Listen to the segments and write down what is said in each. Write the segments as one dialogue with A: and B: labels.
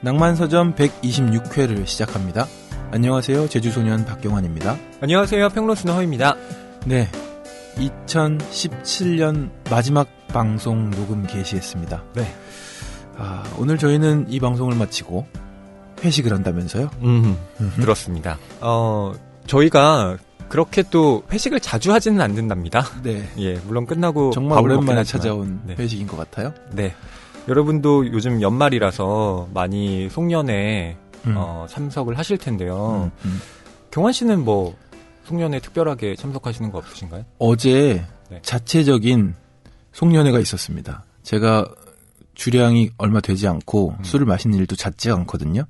A: 낭만서점 126회를 시작합니다. 안녕하세요. 제주소년 박경환입니다.
B: 안녕하세요. 평론수는 허입니다.
A: 네, 2017년 마지막 방송 녹음 개시했습니다.
B: 네.
A: 오늘 저희는 이 방송을 마치고 회식을 한다면서요?
B: 그렇습니다. 저희가 그렇게 또 회식을 자주 하지는 않는답니다.
A: 네.
B: 예, 물론 끝나고
A: 정말 오랜만에 찾아온 회식인 것 같아요.
B: 네. 여러분도 요즘 연말이라서 많이 송년회 참석을 하실 텐데요. 경환 씨는 뭐 송년회 특별하게 참석하시는 거 없으신가요?
A: 어제 자체적인 송년회가 있었습니다. 제가 주량이 얼마 되지 않고 술을 마시는 일도 잦지 않거든요.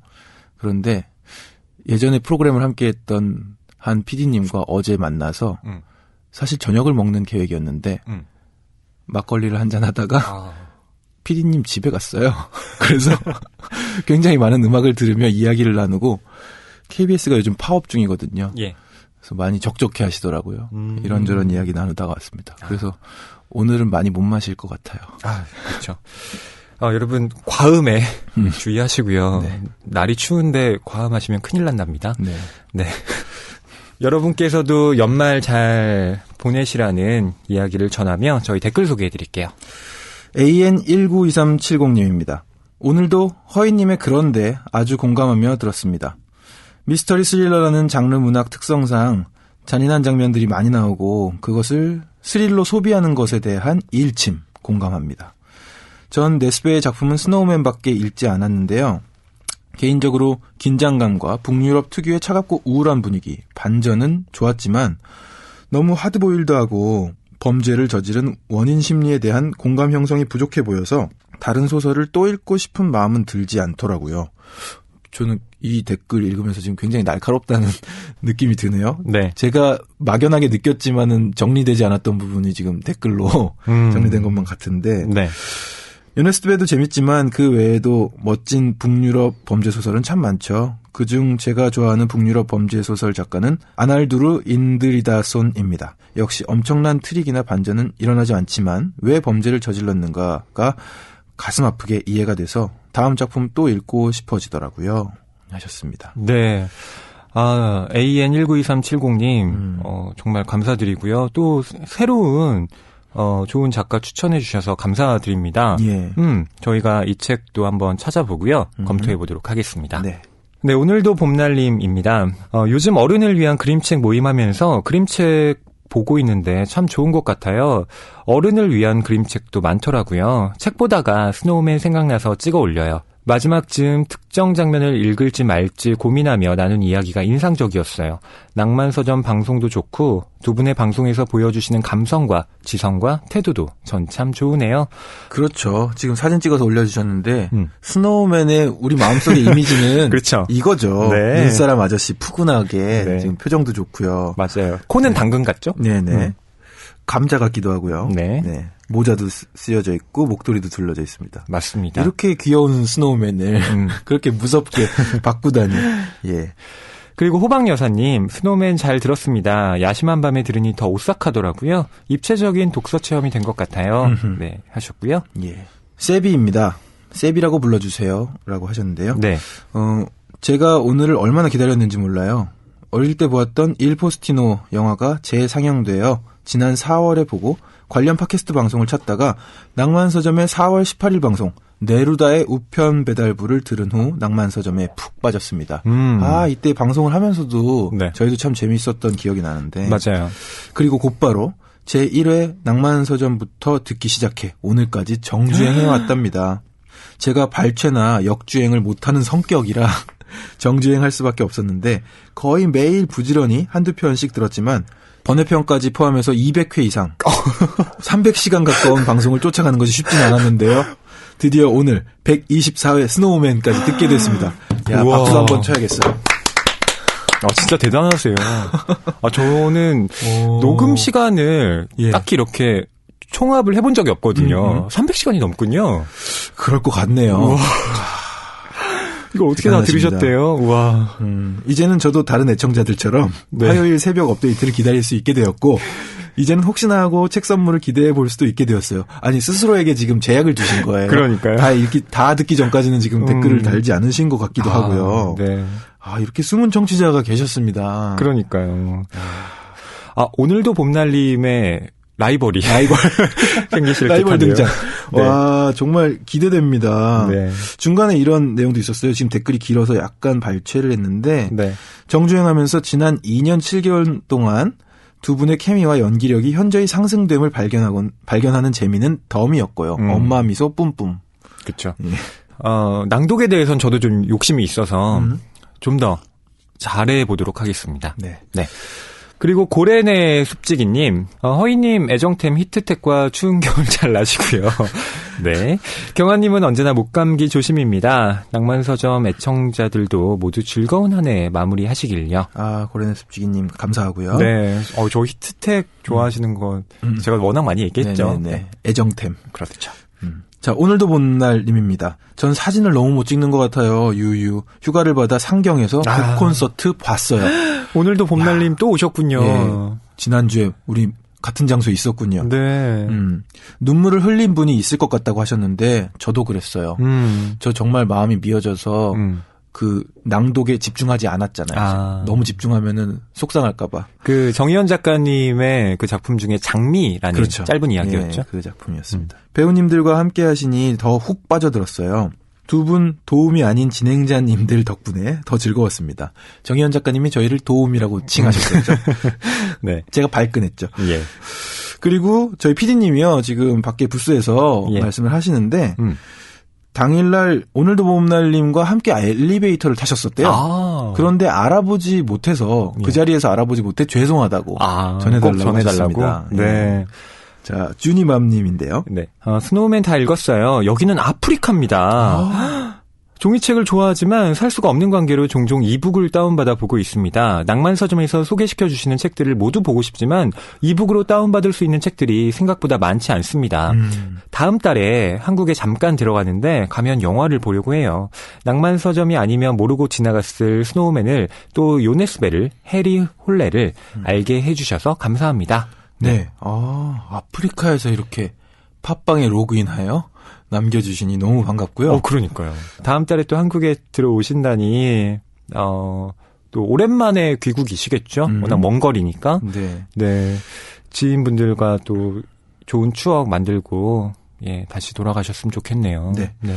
A: 그런데 예전에 프로그램을 함께했던 한 PD님과 어제 만나서 사실 저녁을 먹는 계획이었는데 막걸리를 한잔 하다가 PD님 집에 갔어요. 그래서 굉장히 많은 음악을 들으며 이야기를 나누고 KBS가 요즘 파업 중이거든요.
B: 예.
A: 그래서 많이 적적해 하시더라고요. 이런저런 이야기 나누다가 왔습니다. 그래서 오늘은 많이 못 마실 것 같아요.
B: 그렇죠. 여러분 과음에 주의하시고요.
A: 네.
B: 날이 추운데 과음하시면 큰일 난답니다.
A: 네.
B: 네. 여러분께서도 연말 잘 보내시라는 이야기를 전하며 저희 댓글 소개해드릴게요.
A: AN192370님입니다. 오늘도 허이님의 그런데 아주 공감하며 들었습니다. 미스터리 스릴러라는 장르 문학 특성상 잔인한 장면들이 많이 나오고 그것을 스릴로 소비하는 것에 대한 일침 공감합니다. 전 네스베의 작품은 스노우맨밖에 읽지 않았는데요. 개인적으로 긴장감과 북유럽 특유의 차갑고 우울한 분위기, 반전은 좋았지만 너무 하드보일드하고 범죄를 저지른 원인 심리에 대한 공감 형성이 부족해 보여서 다른 소설을 또 읽고 싶은 마음은 들지 않더라고요. 저는 이 댓글 읽으면서 지금 굉장히 날카롭다는 느낌이 드네요.
B: 네.
A: 제가 막연하게 느꼈지만은 정리되지 않았던 부분이 지금 댓글로 정리된 것만 같은데.
B: 네.
A: 유네스트베도 재밌지만 그 외에도 멋진 북유럽 범죄 소설은 참 많죠. 그중 제가 좋아하는 북유럽 범죄 소설 작가는 아날두르 인드리다손입니다. 역시 엄청난 트릭이나 반전은 일어나지 않지만 왜 범죄를 저질렀는가가 가슴 아프게 이해가 돼서 다음 작품 또 읽고 싶어지더라고요. 하셨습니다.
B: 네. AN192370님, 정말 감사드리고요. 또 새로운 좋은 작가 추천해 주셔서 감사드립니다.
A: 예.
B: 저희가 이 책도 한번 찾아보고요. 검토해 보도록 하겠습니다.
A: 네.
B: 네, 오늘도 봄날님입니다. 요즘 어른을 위한 그림책 모임하면서 그림책 보고 있는데 참 좋은 것 같아요. 어른을 위한 그림책도 많더라고요. 책 보다가 스노우맨 생각나서 찍어 올려요. 마지막쯤 특정 장면을 읽을지 말지 고민하며 나눈 이야기가 인상적이었어요. 낭만서점 방송도 좋고 두 분의 방송에서 보여주시는 감성과 지성과 태도도 전 참 좋으네요.
A: 그렇죠. 지금 사진 찍어서 올려주셨는데 스노우맨의 우리 마음속의 이미지는
B: 그렇죠.
A: 이거죠.
B: 네.
A: 눈사람 아저씨 푸근하게
B: 네.
A: 지금 표정도 좋고요.
B: 맞아요. 코는 당근 같죠?
A: 네네. 감자 같기도 하고요.
B: 네.
A: 네. 모자도 쓰여져 있고 목도리도 둘러져 있습니다.
B: 맞습니다.
A: 이렇게 귀여운 스노우맨을 그렇게 무섭게 바꾸다니. 예.
B: 그리고 호박여사님, 스노우맨 잘 들었습니다. 야심한 밤에 들으니 더 오싹하더라고요. 입체적인 독서 체험이 된 것 같아요. 네, 하셨고요.
A: 예. 세비입니다. 세비라고 불러주세요. 라고 하셨는데요.
B: 네.
A: 제가 오늘을 얼마나 기다렸는지 몰라요. 어릴 때 보았던 일 포스티노 영화가 재상영되어 지난 4월에 보고 관련 팟캐스트 방송을 찾다가 낭만서점의 4월 18일 방송 네루다의 우편 배달부를 들은 후 낭만서점에 푹 빠졌습니다. 이때 방송을 하면서도
B: 네.
A: 저희도 참 재밌었던 기억이 나는데.
B: 맞아요.
A: 그리고 곧바로 제1회 낭만서점부터 듣기 시작해 오늘까지 정주행해왔답니다. 제가 발췌나 역주행을 못하는 성격이라 정주행할 수밖에 없었는데 거의 매일 부지런히 한두 편씩 들었지만 번외편까지 포함해서 200회 이상 300시간 가까운 방송을 쫓아가는 것이 쉽진 않았는데요. 드디어 오늘 124회 스노우맨까지 듣게 됐습니다. 야,
B: 우와.
A: 박수 한번 쳐야겠어요.
B: 진짜 대단하세요. 저는 녹음 시간을 딱히 이렇게 총합을 해본 적이 없거든요. 300시간이 넘군요.
A: 그럴 것 같네요.
B: 이거 어떻게 다 들으셨대요? 우와.
A: 이제는 저도 다른 애청자들처럼
B: 네.
A: 화요일 새벽 업데이트를 기다릴 수 있게 되었고 이제는 혹시나 하고 책 선물을 기대해 볼 수도 있게 되었어요. 아니, 스스로에게 지금 제약을 두신 거예요.
B: 그러니까요.
A: 다 듣기 전까지는 지금 댓글을 달지 않으신 것 같기도 하고요.
B: 네.
A: 이렇게 숨은 청취자가 계셨습니다.
B: 그러니까요. 오늘도 봄날님의 라이벌 생기실
A: 라이벌
B: 듯한데요.
A: 등장.
B: 네.
A: 와, 정말 기대됩니다.
B: 네.
A: 중간에 이런 내용도 있었어요. 지금 댓글이 길어서 약간 발췌를 했는데
B: 네.
A: 정주행하면서 지난 2년 7개월 동안 두 분의 케미와 연기력이 현저히 상승됨을 발견하는 재미는 덤이었고요. 엄마 미소 뿜뿜.
B: 그렇죠.
A: 예.
B: 낭독에 대해서는 저도 좀 욕심이 있어서 좀 더 잘해보도록 하겠습니다.
A: 네.
B: 네. 그리고 고래네 숲지기님, 허이님 애정템 히트텍과 추운 겨울 잘 나시고요. 네. 경아님은 언제나 목감기 조심입니다. 낭만서점 애청자들도 모두 즐거운 한 해 마무리하시길요.
A: 고래네 습지기님 감사하고요.
B: 네. 저 히트텍 좋아하시는 거 제가 워낙 많이 얘기했죠.
A: 네네네. 애정템.
B: 그렇죠.
A: 자, 오늘도 본 날님입니다. 전 사진을 너무 못 찍는 것 같아요. 유유. 휴가를 받아 상경에서 콘서트 봤어요.
B: 오늘도 봄날님 또 오셨군요.
A: 예, 지난주에 우리 같은 장소에 있었군요.
B: 네.
A: 눈물을 흘린 분이 있을 것 같다고 하셨는데 저도 그랬어요. 저 정말 마음이 미어져서 그 낭독에 집중하지 않았잖아요. 너무 집중하면은 속상할까봐.
B: 그 정희연 작가님의 그 작품 중에 장미라는
A: 그렇죠.
B: 짧은 이야기였죠.
A: 그 작품이었습니다. 배우님들과 함께 하시니 더 훅 빠져들었어요. 두 분 도움이 아닌 진행자님들 덕분에 더 즐거웠습니다. 정희연 작가님이 저희를 도움이라고 칭하셨었죠.
B: 네.
A: 제가 발끈했죠.
B: 예.
A: 그리고 저희 PD님이요. 지금 밖에 부스에서 말씀을 하시는데 당일날 오늘도 봄날님과 함께 엘리베이터를 타셨었대요. 그런데 알아보지 못해서 그 자리에서 알아보지 못해 죄송하다고 전해달라고 하셨습니다.
B: 네.
A: 예. 자, 주니맘님인데요.
B: 네. 스노우맨 다 읽었어요. 여기는 아프리카입니다. 종이책을 좋아하지만 살 수가 없는 관계로 종종 이북을 다운받아 보고 있습니다. 낭만서점에서 소개시켜주시는 책들을 모두 보고 싶지만 이북으로 다운받을 수 있는 책들이 생각보다 많지 않습니다. 다음 달에 한국에 잠깐 들어가는데 가면 영화를 보려고 해요. 낭만서점이 아니면 모르고 지나갔을 스노우맨을 또 요네스벨을 해리 홀레를 알게 해주셔서 감사합니다.
A: 네. 아프리카에서 이렇게 팟빵에 로그인하여 남겨주시니 너무 반갑고요.
B: 그러니까요. 다음 달에 또 한국에 들어오신다니, 또 오랜만에 귀국이시겠죠? 워낙 먼 거리니까.
A: 네.
B: 네. 지인분들과 또 좋은 추억 만들고, 다시 돌아가셨으면 좋겠네요.
A: 네.
B: 네.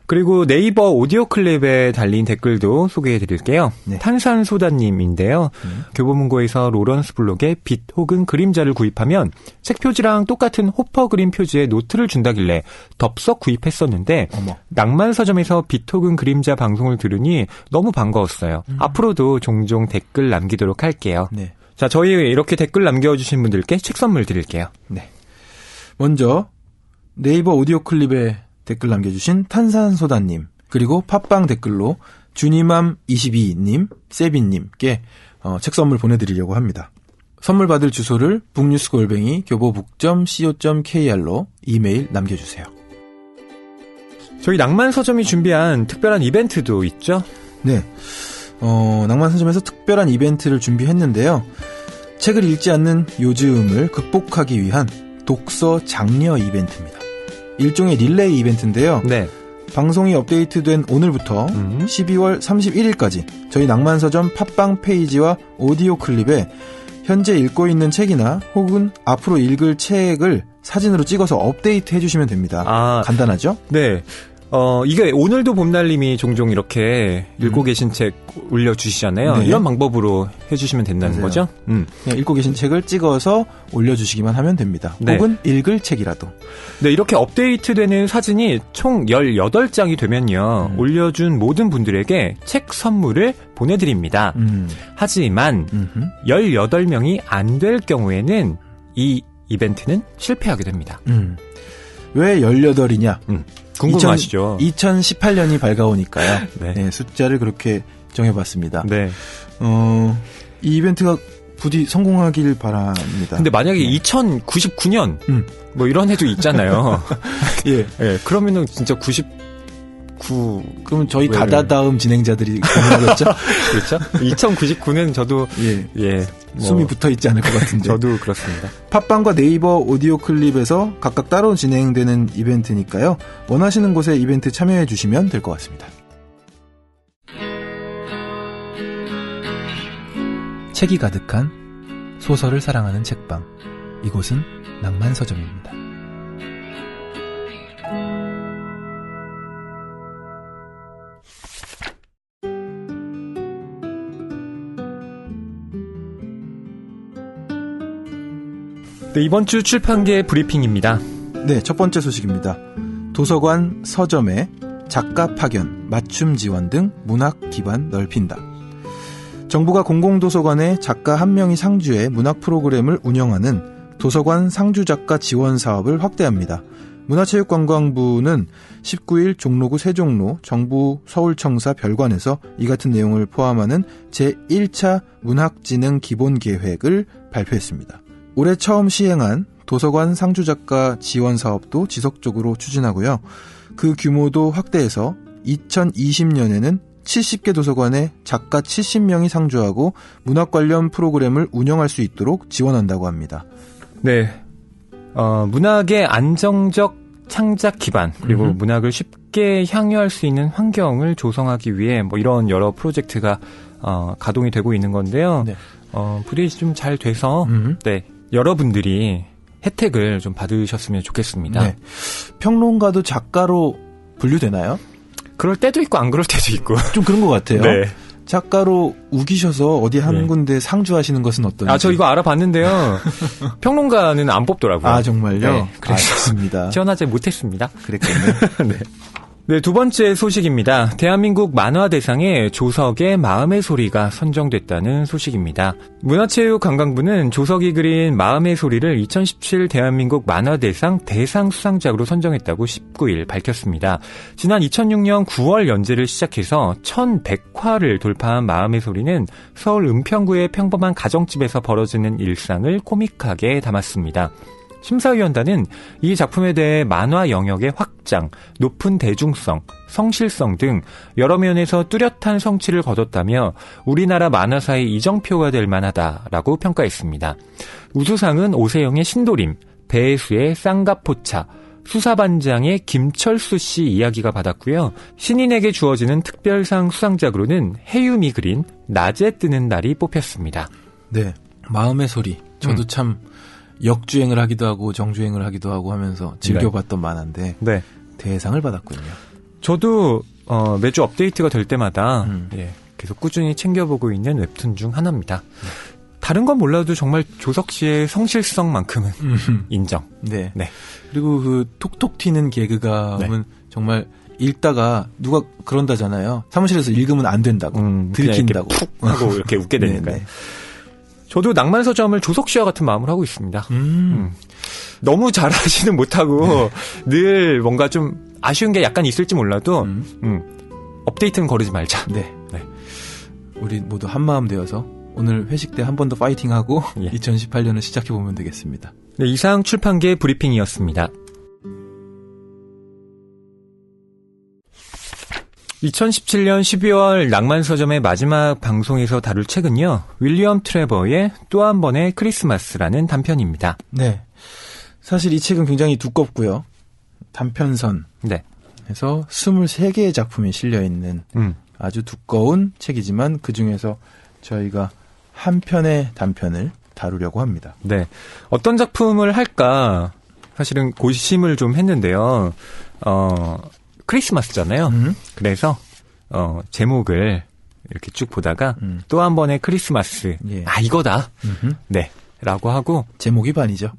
B: 그리고 네이버 오디오 클립에 달린 댓글도 소개해 드릴게요.
A: 네.
B: 탄산소다님인데요. 교보문고에서 로런스 블록의 빛 혹은 그림자를 구입하면 책 표지랑 똑같은 호퍼 그림 표지에 노트를 준다길래 덥석 구입했었는데 낭만서점에서 빛 혹은 그림자 방송을 들으니 너무 반가웠어요. 앞으로도 종종 댓글 남기도록 할게요.
A: 네.
B: 자, 저희 이렇게 댓글 남겨주신 분들께 책 선물 드릴게요.
A: 네. 먼저 네이버 오디오 클립에 댓글 남겨주신 탄산소다님, 그리고 팟빵 댓글로 주니맘22님, 세빈님께 책 선물 보내드리려고 합니다. 선물 받을 주소를 북뉴스@교보북.co.kr로 이메일 남겨주세요.
B: 저희 낭만서점이 준비한 특별한 이벤트도 있죠?
A: 네. 낭만서점에서 특별한 이벤트를 준비했는데요. 책을 읽지 않는 요즘을 극복하기 위한 독서 장려 이벤트입니다. 일종의 릴레이 이벤트인데요.
B: 네.
A: 방송이 업데이트된 오늘부터 12월 31일까지 저희 낭만서점 팟빵 페이지와 오디오 클립에 현재 읽고 있는 책이나 혹은 앞으로 읽을 책을 사진으로 찍어서 업데이트 해주시면 됩니다. 간단하죠?
B: 네. 이게 오늘도 봄날님이 종종 이렇게 읽고 계신 책 올려주시잖아요.
A: 네.
B: 이런 방법으로 해주시면 된다는
A: 맞아요.
B: 거죠?
A: 그냥 읽고 계신 책을 찍어서 올려주시기만 하면 됩니다.
B: 네.
A: 혹은 읽을 책이라도.
B: 네, 이렇게 업데이트되는 사진이 총 18장이 되면요. 올려준 모든 분들에게 책 선물을 보내드립니다. 하지만 18명이 안 될 경우에는 이 이벤트는 실패하게 됩니다.
A: 왜 18이냐?
B: 궁금하시죠?
A: 2018년이 밝아오니까요.
B: 네.
A: 네, 숫자를 그렇게 정해봤습니다.
B: 네.
A: 이 이벤트가 부디 성공하길 바랍니다.
B: 근데 만약에 2099년 뭐 이런 해도 있잖아요.
A: 예.
B: 예. 그러면은 진짜
A: 그러면 저희 다다다음 진행자들이 고민하겠죠?
B: 그렇죠. 2099는 저도
A: 숨이 붙어 있지 않을 것 같은데.
B: 저도 그렇습니다.
A: 팟빵과 네이버 오디오 클립에서 각각 따로 진행되는 이벤트니까요. 원하시는 곳에 이벤트 참여해 주시면 될 것 같습니다. 책이 가득한 소설을 사랑하는 책방. 이곳은 낭만서점입니다.
B: 네, 이번 주 출판계 브리핑입니다.
A: 네, 첫 번째 소식입니다. 도서관 서점의 작가 파견, 맞춤 지원 등 문학 기반 넓힌다. 정부가 공공도서관에 작가 1명이 상주해 문학 프로그램을 운영하는 도서관 상주작가 지원 사업을 확대합니다. 문화체육관광부는 19일 종로구 세종로 정부 서울청사 별관에서 이 같은 내용을 포함하는 제1차 문학진흥 기본계획을 발표했습니다. 올해 처음 시행한 도서관 상주작가 지원 사업도 지속적으로 추진하고요. 그 규모도 확대해서 2020년에는 70개 도서관에 작가 70명이 상주하고 문학 관련 프로그램을 운영할 수 있도록 지원한다고 합니다.
B: 네, 문학의 안정적 창작 기반 그리고 문학을 쉽게 향유할 수 있는 환경을 조성하기 위해 뭐 이런 여러 프로젝트가 가동이 되고 있는 건데요.
A: 네.
B: 부디 좀 잘 돼서 네, 여러분들이 혜택을 좀 받으셨으면 좋겠습니다.
A: 네. 평론가도 작가로 분류되나요?
B: 그럴 때도 있고 안 그럴 때도 있고
A: 좀 그런 것 같아요.
B: 네.
A: 작가로 우기셔서 어디 한 군데 상주하시는 것은 어떤지.
B: 저 이거 알아봤는데요. 평론가는 안 뽑더라고요.
A: 아, 정말요?
B: 네,
A: 그렇습니다.
B: 지원하지 못했습니다.
A: 그랬군요.
B: 네. 네, 두 번째 소식입니다. 대한민국 만화대상에 조석의 마음의 소리가 선정됐다는 소식입니다. 문화체육관광부는 조석이 그린 마음의 소리를 2017 대한민국 만화대상 대상 수상작으로 선정했다고 19일 밝혔습니다. 지난 2006년 9월 연재를 시작해서 1100화를 돌파한 마음의 소리는 서울 은평구의 평범한 가정집에서 벌어지는 일상을 코믹하게 담았습니다. 심사위원단은 이 작품에 대해 만화 영역의 확장, 높은 대중성, 성실성 등 여러 면에서 뚜렷한 성취를 거뒀다며 우리나라 만화사의 이정표가 될 만하다라고 평가했습니다. 우수상은 오세영의 신도림, 배혜수의 쌍가포차, 수사반장의 김철수 씨 이야기가 받았고요. 신인에게 주어지는 특별상 수상작으로는 해유미 그린 낮에 뜨는 날이 뽑혔습니다.
A: 네, 마음의 소리. 저도 참 역주행을 하기도 하고 정주행을 하기도 하고 하면서 즐겨봤던 만화인데
B: 네.
A: 대상을 받았군요.
B: 저도 매주 업데이트가 될 때마다 계속 꾸준히 챙겨보고 있는 웹툰 중 하나입니다. 다른 건 몰라도 정말 조석 씨의 성실성만큼은 인정.
A: 네.
B: 네.
A: 그리고 그 톡톡 튀는 개그감은 정말 읽다가 누가 그런다잖아요. 사무실에서 읽으면 안 된다고. 들킨다고.
B: 푹 하고 이렇게 웃게 되니까요. 저도 낭만서점을 조석 씨와 같은 마음을 하고 있습니다. 너무 잘하지는 못하고 늘 뭔가 좀 아쉬운 게 약간 있을지 몰라도 업데이트는 거르지 말자.
A: 네. 우리 모두 한마음 되어서 오늘 회식 때 한 번 더 파이팅하고 2018년을 시작해보면 되겠습니다.
B: 네, 이상 출판계 브리핑이었습니다. 2017년 12월 낭만서점의 마지막 방송에서 다룰 책은요. 윌리엄 트레버의 또 한 번의 크리스마스라는 단편입니다.
A: 네. 사실 이 책은 굉장히 두껍고요. 단편선.
B: 네.
A: 해서 23개의 작품이 실려있는 아주 두꺼운 책이지만 그중에서 저희가 한 편의 단편을 다루려고 합니다.
B: 네. 어떤 작품을 할까 사실은 고심을 좀 했는데요. 크리스마스잖아요. 그래서 제목을 이렇게 쭉 보다가 또 한 번의 크리스마스. 이거다. 네. 라고 하고
A: 제목이 반이죠.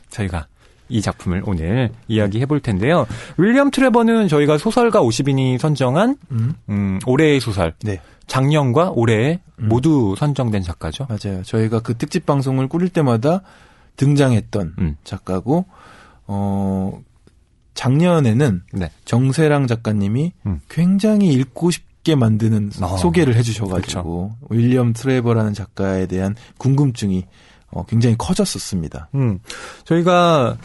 B: 저희가 이 작품을 오늘 이야기해 볼 텐데요. 윌리엄 트레버는 저희가 소설가 50인이 선정한 올해의 소설.
A: 네.
B: 작년과 올해 모두 선정된 작가죠.
A: 맞아요. 저희가 그 특집 방송을 꾸릴 때마다 등장했던 작가고 작년에는 정세랑 작가님이 굉장히 읽고 싶게 만드는 소개를 해주셔가지고 그렇죠. 윌리엄 트레버라는 작가에 대한 궁금증이 굉장히 커졌었습니다.
B: 저희가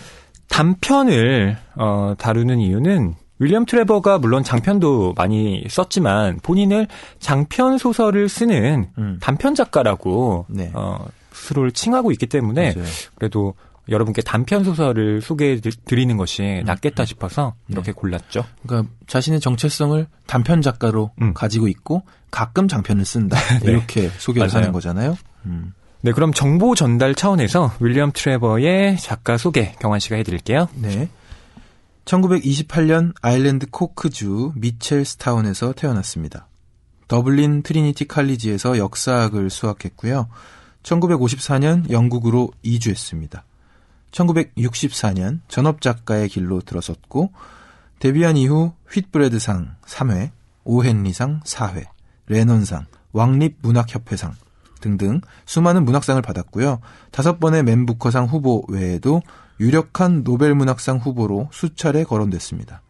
B: 단편을 다루는 이유는 윌리엄 트레버가 물론 장편도 많이 썼지만 본인을 장편 소설을 쓰는 단편 작가라고
A: 네.
B: 스스로를 칭하고 있기 때문에
A: 맞아요.
B: 그래도 여러분께 단편 소설을 소개해 드리는 것이 낫겠다 싶어서 이렇게 골랐죠.
A: 그러니까 자신의 정체성을 단편 작가로 가지고 있고 가끔 장편을 쓴다.
B: 네.
A: 이렇게 소개를
B: 맞아요.
A: 하는 거잖아요.
B: 네, 그럼 정보 전달 차원에서 윌리엄 트레버의 작가 소개 경환 씨가 해드릴게요.
A: 네. 1928년 아일랜드 코크주 미첼스타운에서 태어났습니다. 더블린 트리니티 칼리지에서 역사학을 수학했고요. 1954년 영국으로 이주했습니다. 1964년 전업작가의 길로 들어섰고 데뷔한 이후 휘트브레드상 3회, 오헨리상 4회, 레넌상, 왕립문학협회상 등등 수많은 문학상을 받았고요. 5번의 맨부커상 후보 외에도 유력한 노벨문학상 후보로 수차례 거론됐습니다.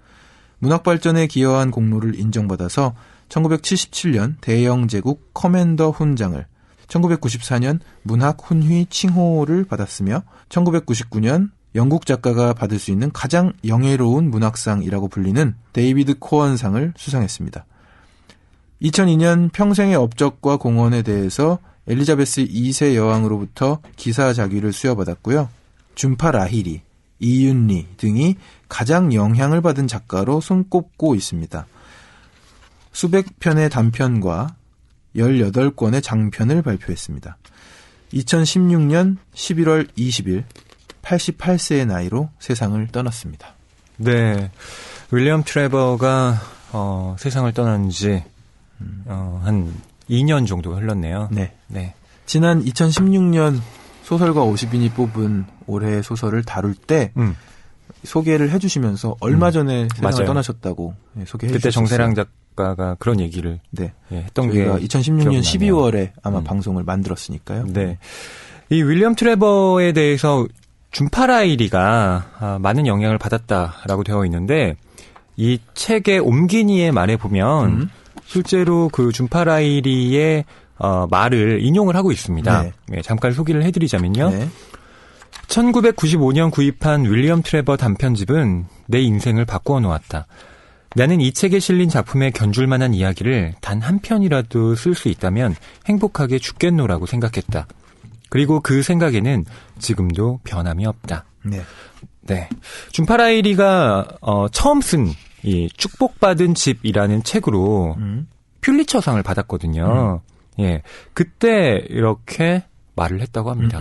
A: 문학 발전에 기여한 공로를 인정받아서 1977년 대영제국 커맨더 훈장을, 1994년 문학 훈휘 칭호를 받았으며 1999년 영국 작가가 받을 수 있는 가장 영예로운 문학상이라고 불리는 데이비드 코언상을 수상했습니다. 2002년 평생의 업적과 공헌에 대해서 엘리자베스 2세 여왕으로부터 기사자귀를 수여받았고요. 준파 라히리, 이윤리 등이 가장 영향을 받은 작가로 손꼽고 있습니다. 수백 편의 단편과 18권의 장편을 발표했습니다. 2016년 11월 20일 88세의 나이로 세상을 떠났습니다.
B: 네, 윌리엄 트레버가 세상을 떠난 지 한 2년 정도 흘렀네요.
A: 네.
B: 네.
A: 지난 2016년 소설가 50인이 뽑은 올해의 소설을 다룰 때 소개를 해주시면서 얼마 전에 세상을
B: 맞아요.
A: 떠나셨다고 소개해 주셨어요.
B: 그때 정세랑 작가가 그런 얘기를
A: 네.
B: 했던
A: 저희가
B: 게
A: 2016년
B: 기억나네요.
A: 12월에 아마 방송을 만들었으니까요.
B: 네. 이 윌리엄 트레버에 대해서 준파라이리가 많은 영향을 받았다라고 되어 있는데 이 책의 옴기니의 말에 보면 실제로 그 준파라이리의 말을 인용을 하고 있습니다.
A: 네.
B: 네, 잠깐 소개를 해드리자면요.
A: 네.
B: 1995년 구입한 윌리엄 트레버 단편집은 내 인생을 바꾸어 놓았다. 나는 이 책에 실린 작품에 견줄 만한 이야기를 단 한 편이라도 쓸 수 있다면 행복하게 죽겠노라고 생각했다. 그리고 그 생각에는 지금도 변함이 없다.
A: 네.
B: 네. 준파라이리가 처음 쓴 이 축복받은 집이라는 책으로 퓰리처상을 받았거든요. 예. 그때 이렇게 말을 했다고 합니다.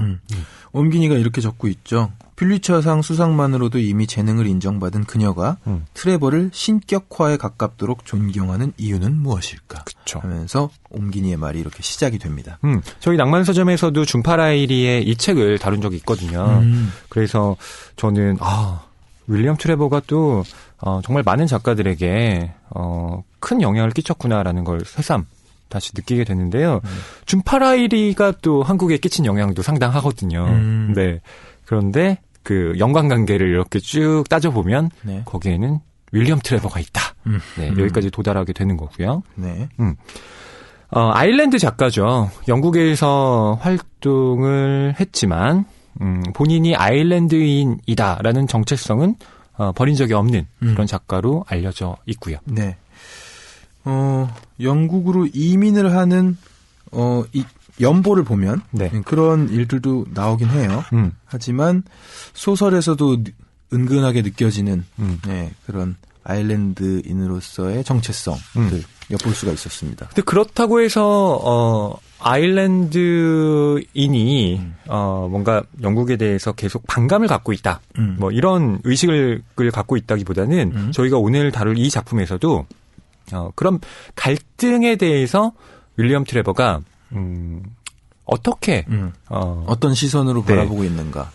A: 옴기니가 이렇게 적고 있죠. 퓰리처상 수상만으로도 이미 재능을 인정받은 그녀가 트레버를 신격화에 가깝도록 존경하는 이유는 무엇일까?
B: 그쵸.
A: 하면서 옴기니의 말이 이렇게 시작이 됩니다.
B: 저희 낭만서점에서도 준파라이리의 이 책을 다룬 적이 있거든요. 그래서 저는 윌리엄 트레버가 또 정말 많은 작가들에게 큰 영향을 끼쳤구나라는 걸 새삼 다시 느끼게 됐는데요. 준파라이리가 또 한국에 끼친 영향도 상당하거든요. 네. 그런데 그 연관관계를 이렇게 쭉 따져보면
A: 네.
B: 거기에는 윌리엄 트레버가 있다. 네, 여기까지 도달하게 되는 거고요.
A: 네.
B: 아일랜드 작가죠. 영국에서 활동을 했지만 본인이 아일랜드인이다라는 정체성은 버린 적이 없는 그런 작가로 알려져 있고요.
A: 네. 영국으로 이민을 하는 이 연보를 보면
B: 네.
A: 그런 일들도 나오긴 해요. 하지만 소설에서도 은근하게 느껴지는 네, 그런 아일랜드인으로서의 정체성들 엿볼 수가 있었습니다.
B: 근데 그렇다고 해서 아일랜드인이 뭔가 영국에 대해서 계속 반감을 갖고 있다. 뭐 이런 의식을 갖고 있다기보다는 저희가 오늘 다룰 이 작품에서도 그런 갈등에 대해서 윌리엄 트레버가 어떻게
A: 어떤 시선으로
B: 네.
A: 바라보고 있는가.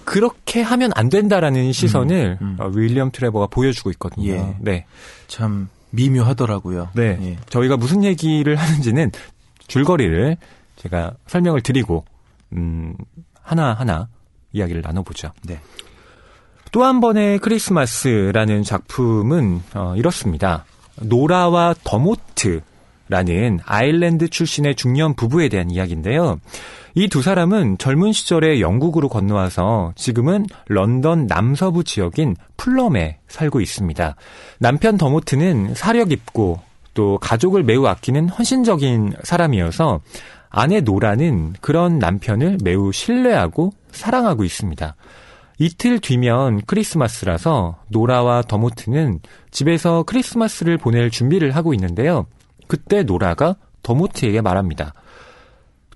B: 그렇게 하면 안 된다라는 시선을 윌리엄 트레버가 보여주고 있거든요.
A: 예.
B: 네.
A: 참 미묘하더라고요.
B: 네.
A: 예.
B: 저희가 무슨 얘기를 하는지는 줄거리를 제가 설명을 드리고 하나하나 이야기를 나눠보죠.
A: 네.
B: 또 한 번의 크리스마스라는 작품은 이렇습니다. 노라와 더모트라는 노라라는 아일랜드 출신의 중년 부부에 대한 이야기인데요. 이 두 사람은 젊은 시절에 영국으로 건너와서 지금은 런던 남서부 지역인 풀럼에 살고 있습니다. 남편 더모트는 사력 있고 또 가족을 매우 아끼는 헌신적인 사람이어서 아내 노라는 그런 남편을 매우 신뢰하고 사랑하고 있습니다. 이틀 뒤면 크리스마스라서 노라와 더모트는 집에서 크리스마스를 보낼 준비를 하고 있는데요. 그때 노라가 더모트에게 말합니다.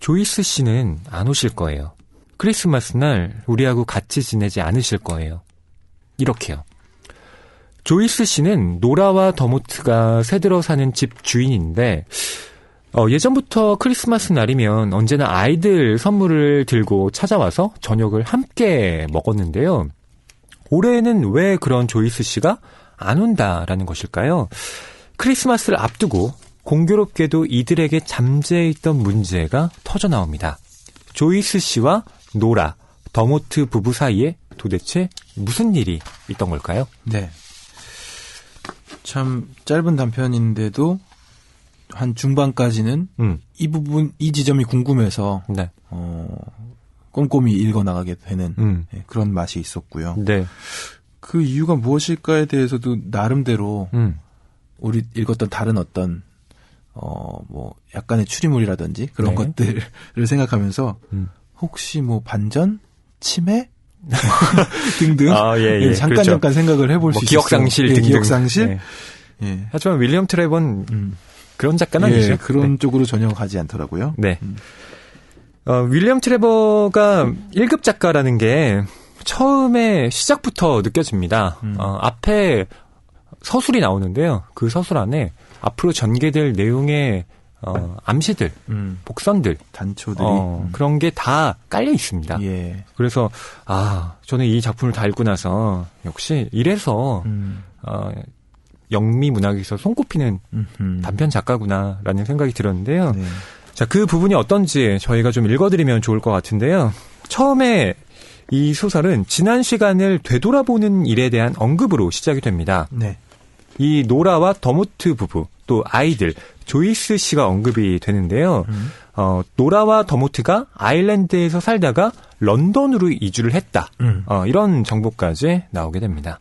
B: 조이스 씨는 안 오실 거예요. 크리스마스 날 우리하고 같이 지내지 않으실 거예요. 이렇게요. 조이스 씨는 노라와 더모트가 새들어 사는 집 주인인데 예전부터 크리스마스 날이면 언제나 아이들 선물을 들고 찾아와서 저녁을 함께 먹었는데요. 올해는 왜 그런 조이스 씨가 안 온다라는 것일까요? 크리스마스를 앞두고 공교롭게도 이들에게 잠재있던 문제가 터져나옵니다. 조이스 씨와 노라, 더모트 부부 사이에 도대체 무슨 일이 있던 걸까요?
A: 네. 참 짧은 단편인데도 한 중반까지는 이 지점이 궁금해서
B: 네.
A: 꼼꼼히 읽어나가게 되는 그런 맛이 있었고요.
B: 네.
A: 그 이유가 무엇일까에 대해서도 나름대로 우리 읽었던 다른 어떤 뭐 약간의 추리물이라든지 그런
B: 네.
A: 것들을 생각하면서 혹시 뭐 반전? 치매? 등등 잠깐
B: 그렇죠.
A: 잠깐 생각을 해볼 수 있어요.
B: 기억상실 등등.
A: 기억상실.
B: 네.
A: 예.
B: 하지만 윌리엄 트레버는 그런 작가는 아니죠.
A: 그런 쪽으로 전혀 가지 않더라고요.
B: 네. 윌리엄 트레버가 1급 작가라는 게 처음에 시작부터 느껴집니다. 앞에 서술이 나오는데요. 그 서술 안에 앞으로 전개될 내용의 암시들, 복선들,
A: 단초들이
B: 그런 게 다 깔려 있습니다.
A: 예.
B: 그래서 저는 이 작품을 다 읽고 나서 역시 이래서 영미 문학에서 손꼽히는 단편 작가구나라는 생각이 들었는데요.
A: 네.
B: 자, 그 부분이 어떤지 저희가 좀 읽어드리면 좋을 것 같은데요. 처음에 이 소설은 지난 시간을 되돌아보는 일에 대한 언급으로 시작이 됩니다.
A: 네.
B: 이 노라와 더모트 부부, 또 아이들, 조이스 씨가 언급이 되는데요. 노라와 더모트가 아일랜드에서 살다가 런던으로 이주를 했다. 이런 정보까지 나오게 됩니다.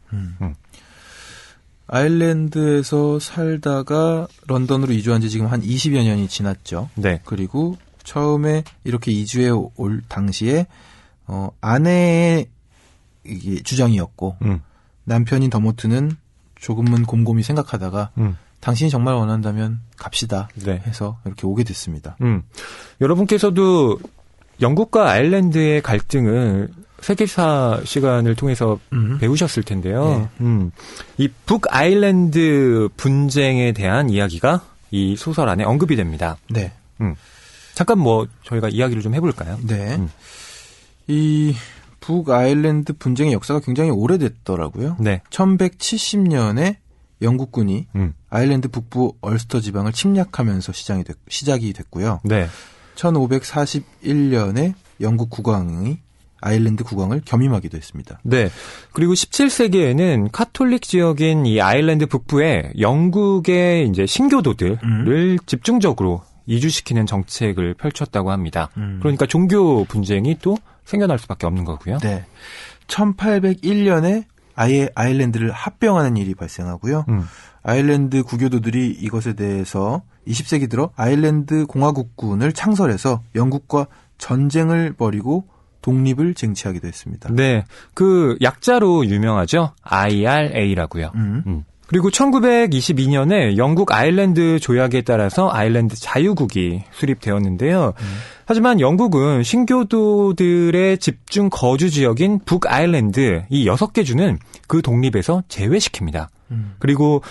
A: 아일랜드에서 살다가 런던으로 이주한 지 지금 한 20여 년이 지났죠.
B: 네.
A: 그리고 처음에 이렇게 이주해 올 당시에 아내의 이게 주장이었고 남편인 더모트는 조금은 곰곰이 생각하다가 당신이 정말 원한다면 갑시다
B: 네.
A: 해서 이렇게 오게 됐습니다.
B: 여러분께서도 영국과 아일랜드의 갈등을 세계사 시간을 통해서 배우셨을 텐데요.
A: 네.
B: 이 북아일랜드 분쟁에 대한 이야기가 이 소설 안에 언급이 됩니다.
A: 네.
B: 잠깐 저희가 이야기를 좀 해볼까요?
A: 네. 이 북아일랜드 분쟁의 역사가 굉장히 오래됐더라고요.
B: 네.
A: 1170년에 영국군이 아일랜드 북부 얼스터 지방을 침략하면서 시작이 됐고요.
B: 네.
A: 1541년에 영국 국왕이 아일랜드 국왕을 겸임하기도 했습니다.
B: 네. 그리고 17세기에는 카톨릭 지역인 이 아일랜드 북부에 영국의 이제 신교도들을 집중적으로 이주시키는 정책을 펼쳤다고 합니다. 그러니까 종교 분쟁이 또 생겨날 수밖에 없는 거고요.
A: 네. 1801년에 아예 아일랜드를 합병하는 일이 발생하고요. 아일랜드 구교도들이 이것에 대해서 20세기 들어 아일랜드 공화국군을 창설해서 영국과 전쟁을 벌이고 독립을 쟁취하기도 했습니다.
B: 네. 그 약자로 유명하죠. IRA라고요. 그리고 1922년에 영국 아일랜드 조약에 따라서 아일랜드 자유국이 수립되었는데요. 하지만 영국은 신교도들의 집중 거주 지역인 북아일랜드 이 6개 주는 그 독립에서 제외시킵니다. 그리고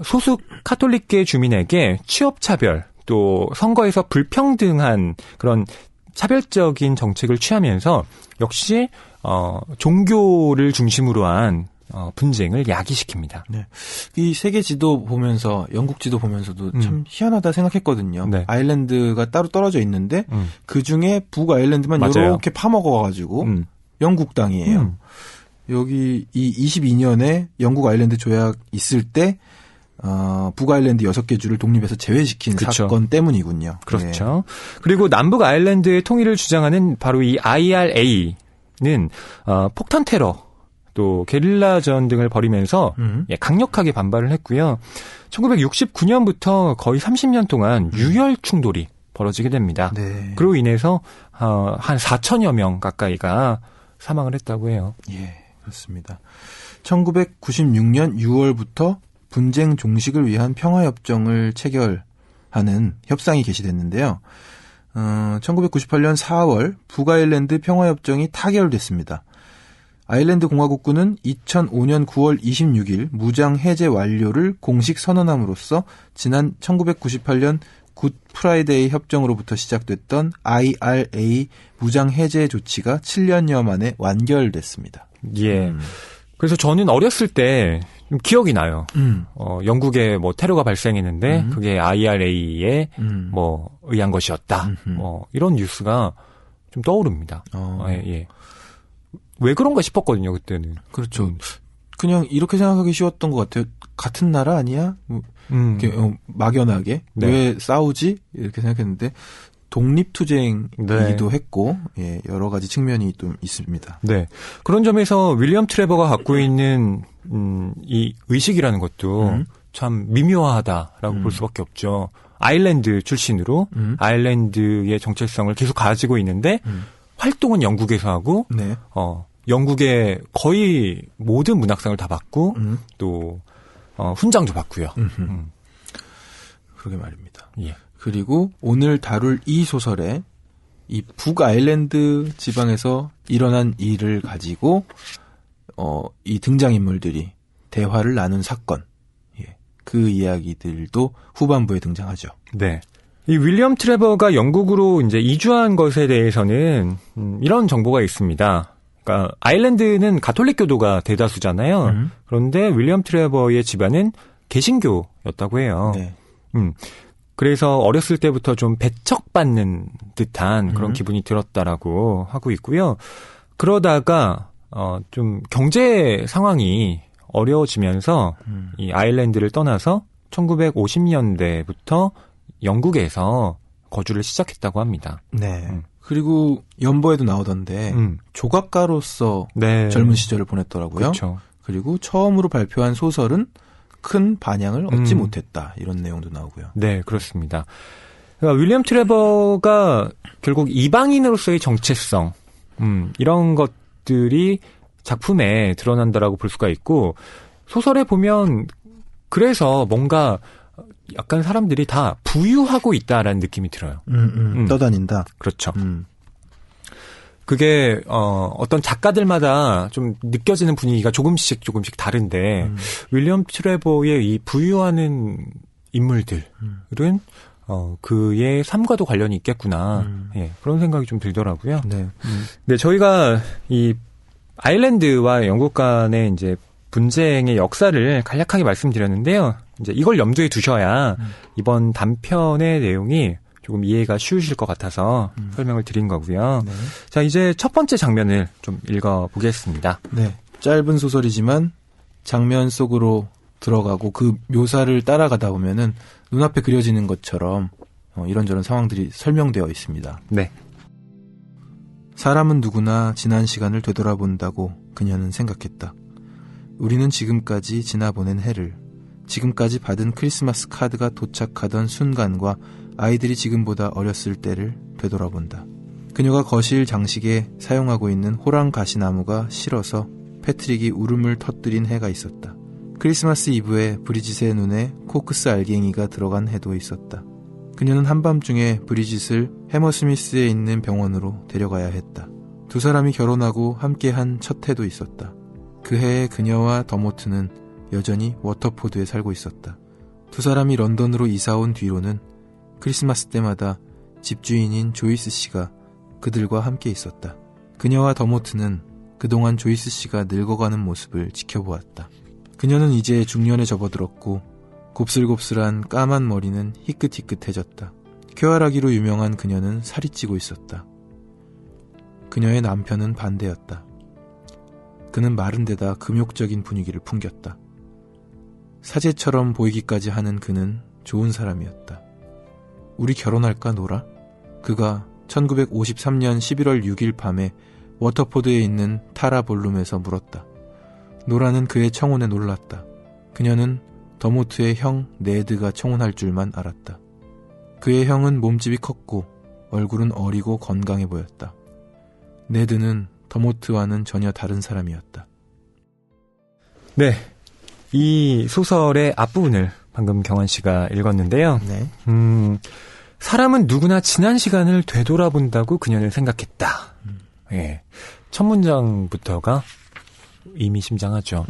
B: 소수 카톨릭계 주민에게 취업차별 또 선거에서 불평등한 그런 차별적인 정책을 취하면서 역시 종교를 중심으로 한 분쟁을 야기시킵니다.
A: 네. 이 세계 지도 보면서 영국 지도 보면서도 참 희한하다 생각했거든요.
B: 네.
A: 아일랜드가 따로 떨어져 있는데 그중에 북아일랜드만
B: 맞아요.
A: 이렇게 파먹어가지고 영국 땅이에요. 여기 이 22년에 영국 아일랜드 조약 있을 때 북아일랜드 6개 주를 독립해서 제외시킨
B: 그쵸.
A: 사건 때문이군요.
B: 그렇죠. 그리고 남북 아일랜드의 통일을 주장하는 바로 이 IRA는 폭탄 테러, 또 게릴라전 등을 벌이면서 강력하게 반발을 했고요. 1969년부터 거의 30년 동안 유혈 충돌이 벌어지게 됩니다.
A: 네.
B: 그로 인해서 한 4천여 명 가까이가 사망을 했다고 해요.
A: 예, 그렇습니다. 1996년 6월부터 분쟁 종식을 위한 평화협정을 체결하는 협상이 개시됐는데요. 1998년 4월 북아일랜드 평화협정이 타결됐습니다. 아일랜드 공화국군은 2005년 9월 26일 무장 해제 완료를 공식 선언함으로써 지난 1998년 굿 프라이데이 협정으로부터 시작됐던 IRA 무장 해제 조치가 7년여 만에 완결됐습니다.
B: 예. 그래서 저는 어렸을 때 좀 기억이 나요. 영국에 뭐 테러가 발생했는데 그게 IRA에 뭐 의한 것이었다. 뭐 이런 뉴스가 좀 떠오릅니다. 예. 왜 그런가 싶었거든요, 그때는.
A: 그렇죠. 그냥 이렇게 생각하기 쉬웠던 것 같아요. 같은 나라 아니야? 이렇게 막연하게.
B: 네.
A: 왜 싸우지? 이렇게 생각했는데 독립투쟁이기도 했고 예, 여러 가지 측면이 좀 있습니다.
B: 네. 그런 점에서 윌리엄 트레버가 갖고 있는 이 의식이라는 것도 참 미묘하다라고 볼 수밖에 없죠. 아일랜드 출신으로 아일랜드의 정체성을 계속 가지고 있는데 활동은 영국에서 하고
A: 네.
B: 영국의 거의 모든 문학상을 다 받고 또 훈장도 받고요.
A: 그러게 말입니다.
B: 예.
A: 그리고 오늘 다룰 이 소설에 이 북아일랜드 지방에서 일어난 일을 가지고 이 등장인물들이 대화를 나눈 사건, 예, 그 이야기들도 후반부에 등장하죠.
B: 네. 이 윌리엄 트레버가 영국으로 이제 이주한 것에 대해서는 이런 정보가 있습니다. 그러니까 아일랜드는 가톨릭교도가 대다수잖아요. 그런데 윌리엄 트레버의 집안은 개신교였다고 해요.
A: 네.
B: 그래서 어렸을 때부터 좀 배척받는 듯한 그런 기분이 들었다라고 하고 있고요. 그러다가 좀 경제 상황이 어려워지면서 이 아일랜드를 떠나서 1950년대부터 영국에서 거주를 시작했다고 합니다.
A: 네. 그리고 연보에도 나오던데 조각가로서
B: 네.
A: 젊은 시절을 보냈더라고요.
B: 그렇죠.
A: 그리고 처음으로 발표한 소설은 큰 반향을 얻지 못했다. 이런 내용도 나오고요.
B: 네, 그렇습니다. 그러니까 윌리엄 트레버가 결국 이방인으로서의 정체성, 이런 것들이 작품에 드러난다라고 볼 수가 있고, 소설에 보면 그래서 뭔가 약간 사람들이 다 부유하고 있다라는 느낌이 들어요.
A: 떠다닌다.
B: 그렇죠. 그게 어떤 작가들마다 좀 느껴지는 분위기가 조금씩 다른데 윌리엄 트레버의 이 부유하는 인물들은 그의 삶과도 관련이 있겠구나. 예, 그런 생각이 좀 들더라고요.
A: 네.
B: 네, 저희가 이 아일랜드와 영국 간의 이제 분쟁의 역사를 간략하게 말씀드렸는데요. 이제 이걸 염두에 두셔야 이번 단편의 내용이 조금 이해가 쉬우실 것 같아서 설명을 드린 거고요.
A: 네.
B: 자, 이제 첫 번째 장면을 좀 읽어보겠습니다.
A: 네. 짧은 소설이지만 장면 속으로 들어가고 그 묘사를 따라가다 보면은 눈앞에 그려지는 것처럼 이런저런 상황들이 설명되어 있습니다.
B: 네.
A: 사람은 누구나 지난 시간을 되돌아본다고 그녀는 생각했다. 우리는 지금까지 지나보낸 해를, 지금까지 받은 크리스마스 카드가 도착하던 순간과 아이들이 지금보다 어렸을 때를 되돌아본다. 그녀가 거실 장식에 사용하고 있는 호랑 가시나무가 실어서 패트릭이 울음을 터뜨린 해가 있었다. 크리스마스 이브에 브리짓의 눈에 코크스 알갱이가 들어간 해도 있었다. 그녀는 한밤중에 브리짓을 해머스미스에 있는 병원으로 데려가야 했다. 두 사람이 결혼하고 함께한 첫 해도 있었다. 그 해에 그녀와 더모트는 여전히 워터포드에 살고 있었다. 두 사람이 런던으로 이사온 뒤로는 크리스마스 때마다 집주인인 조이스 씨가 그들과 함께 있었다. 그녀와 더모트는 그동안 조이스 씨가 늙어가는 모습을 지켜보았다. 그녀는 이제 중년에 접어들었고 곱슬곱슬한 까만 머리는 희끗희끗해졌다. 쾌활하기로 유명한 그녀는 살이 찌고 있었다. 그녀의 남편은 반대였다. 그는 마른 데다 금욕적인 분위기를 풍겼다. 사제처럼 보이기까지 하는 그는 좋은 사람이었다. 우리 결혼할까, 노라? 그가 1953년 11월 6일 밤에 워터포드에 있는 타라 볼룸에서 물었다. 노라는 그의 청혼에 놀랐다. 그녀는 더모트의 형 네드가 청혼할 줄만 알았다. 그의 형은 몸집이 컸고 얼굴은 어리고 건강해 보였다. 네드는 더모트와는 전혀 다른 사람이었다.
B: 네, 이 소설의 앞부분을 방금 경환 씨가 읽었는데요.
A: 네.
B: 사람은 누구나 지난 시간을 되돌아본다고 그녀는 생각했다. 예, 첫 문장부터가 의미심장하죠.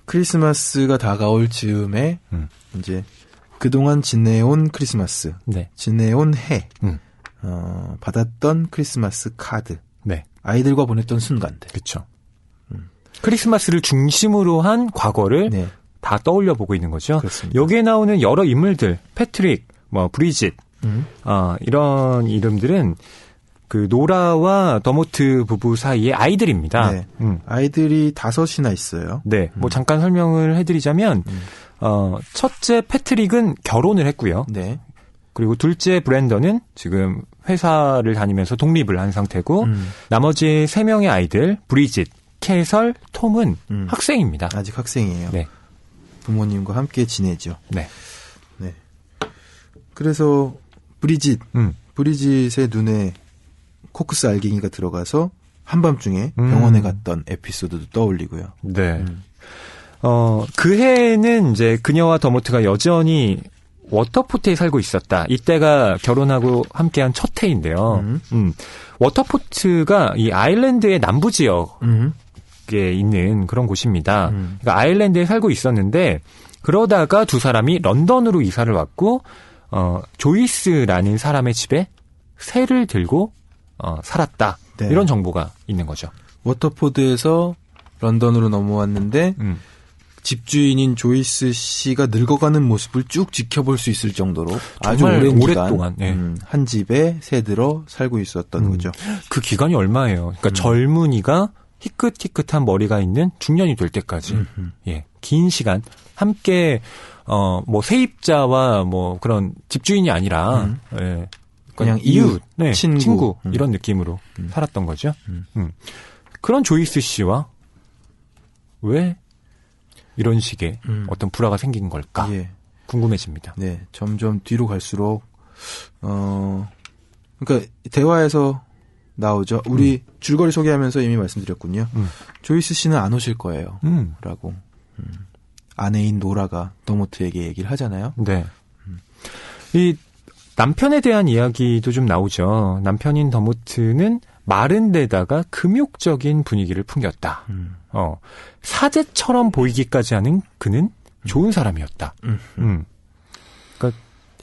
A: 크리스마스가 다가올 즈음에 이제 그동안 지내온 크리스마스,
B: 네.
A: 지내온 해, 받았던 크리스마스 카드,
B: 네.
A: 아이들과 보냈던 순간들.
B: 그렇죠. 크리스마스를 중심으로 한 과거를
A: 네.
B: 다 떠올려 보고 있는 거죠.
A: 그렇습니다.
B: 여기에 나오는 여러 인물들, 패트릭, 브리짓, 이런 이름들은 그 노라와 더모트 부부 사이의 아이들입니다.
A: 네. 아이들이 5이나 있어요.
B: 네, 뭐 잠깐 설명을 해드리자면 첫째 패트릭은 결혼을 했고요.
A: 네.
B: 그리고 둘째 브랜던은 지금 회사를 다니면서 독립을 한 상태고 나머지 3명의 아이들 브리짓, 캐설, 톰은 학생입니다.
A: 아직 학생이에요.
B: 네.
A: 부모님과 함께 지내죠.
B: 네.
A: 네. 그래서 브리짓의 눈에 코크스 알갱이가 들어가서 한밤중에 병원에 갔던 에피소드도 떠올리고요.
B: 네. 그 해에는 이제 그녀와 더모트가 여전히 워터포트에 살고 있었다. 이때가 결혼하고 함께한 첫 해인데요. 워터포트가 이 아일랜드의 남부 지역에 있는 그런 곳입니다. 그러니까 아일랜드에 살고 있었는데 그러다가 두 사람이 런던으로 이사를 왔고 조이스라는 사람의 집에 새를 들고 살았다.
A: 네.
B: 이런 정보가 있는 거죠.
A: 워터포드에서 런던으로 넘어왔는데 집주인인 조이스 씨가 늙어가는 모습을 쭉 지켜볼 수 있을 정도로 아주 오랜
B: 오랫동안
A: 기간 한 집에 새들어 살고 있었던 거죠.
B: 그 기간이 얼마예요? 그러니까 젊은이가 희끗희끗한 머리가 있는 중년이 될 때까지 예, 긴 시간 함께 뭐 세입자와 뭐 그런 집주인이 아니라 예,
A: 그냥 이웃,
B: 네, 친구 이런 느낌으로 살았던 거죠. 그런 조이스 씨와 왜 이런 식의 어떤 불화가 생긴 걸까?
A: 예.
B: 궁금해집니다.
A: 네, 점점 뒤로 갈수록 그러니까 대화에서 나오죠. 우리 줄거리 소개하면서 이미 말씀드렸군요. 조이스 씨는 안 오실 거예요. 라고 아내인 노라가 더모트에게 얘기를 하잖아요.
B: 네. 이 남편에 대한 이야기도 좀 나오죠. 남편인 더모트는 마른 데다가 금욕적인 분위기를 풍겼다. 사제처럼 보이기까지 하는 그는 좋은 사람이었다. 그러니까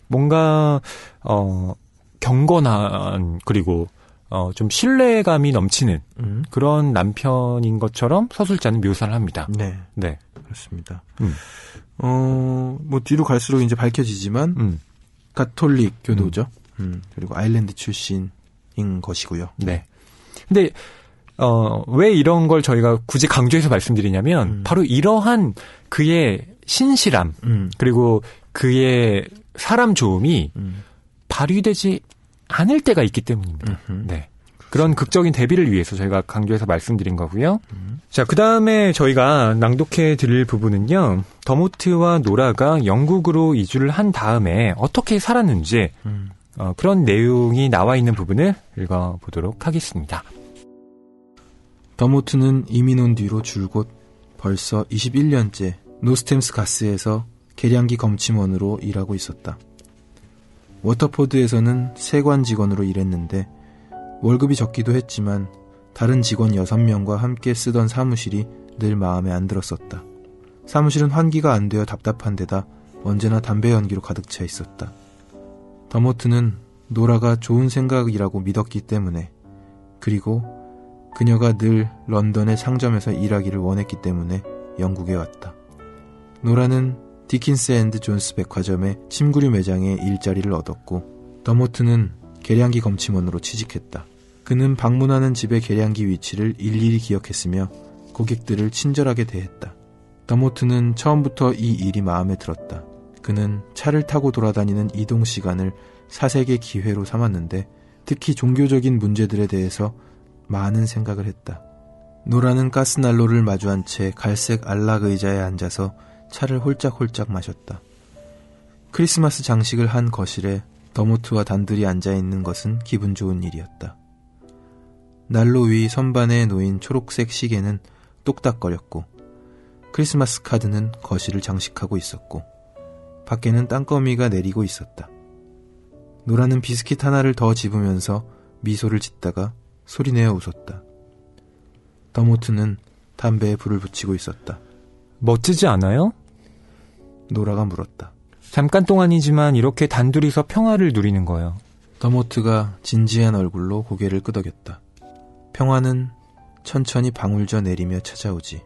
B: 뭔가 경건한 그리고 좀 신뢰감이 넘치는 그런 남편인 것처럼 서술자는 묘사를 합니다.
A: 네,
B: 네,
A: 그렇습니다. 뭐 뒤로 갈수록 이제 밝혀지지만 가톨릭 교도죠. 그리고 아일랜드 출신인 것이고요.
B: 네. 근데 왜 이런 걸 저희가 굳이 강조해서 말씀드리냐면 바로 이러한 그의 신실함 그리고 그의 사람 좋음이 발휘되지 않을 때가 있기 때문입니다. 네. 그런 극적인 대비를 위해서 저희가 강조해서 말씀드린 거고요. 자, 그다음에 저희가 낭독해 드릴 부분은요. 더모트와 노라가 영국으로 이주를 한 다음에 어떻게 살았는지 그런 내용이 나와 있는 부분을 읽어보도록 하겠습니다.
A: 더모트는 이민 온 뒤로 줄곧 벌써 21년째 노스템스 가스에서 계량기 검침원으로 일하고 있었다. 워터포드에서는 세관 직원으로 일했는데 월급이 적기도 했지만 다른 직원 6명과 함께 쓰던 사무실이 늘 마음에 안 들었었다. 사무실은 환기가 안 되어 답답한 데다 언제나 담배 연기로 가득 차 있었다. 더모트는 노라가 좋은 생각이라고 믿었기 때문에 그리고 그녀가 늘 런던의 상점에서 일하기를 원했기 때문에 영국에 왔다. 노라는 디킨스 앤드 존스 백화점의 침구류 매장에 일자리를 얻었고 더모트는 계량기 검침원으로 취직했다. 그는 방문하는 집의 계량기 위치를 일일이 기억했으며 고객들을 친절하게 대했다. 더모트는 처음부터 이 일이 마음에 들었다. 그는 차를 타고 돌아다니는 이동 시간을 사색의 기회로 삼았는데 특히 종교적인 문제들에 대해서 많은 생각을 했다. 노라는 가스난로를 마주한 채 갈색 안락 의자에 앉아서 차를 홀짝홀짝 마셨다. 크리스마스 장식을 한 거실에 더모트와 단둘이 앉아있는 것은 기분 좋은 일이었다. 난로 위 선반에 놓인 초록색 시계는 똑딱거렸고 크리스마스 카드는 거실을 장식하고 있었고 밖에는 땅거미가 내리고 있었다. 노라는 비스킷 하나를 더 집으면서 미소를 짓다가 소리내어 웃었다. 더모트는 담배에 불을 붙이고 있었다.
B: 멋지지 않아요?
A: 노라가 물었다.
B: 잠깐 동안이지만 이렇게 단둘이서 평화를 누리는 거예요.
A: 더모트가 진지한 얼굴로 고개를 끄덕였다. 평화는 천천히 방울져 내리며 찾아오지.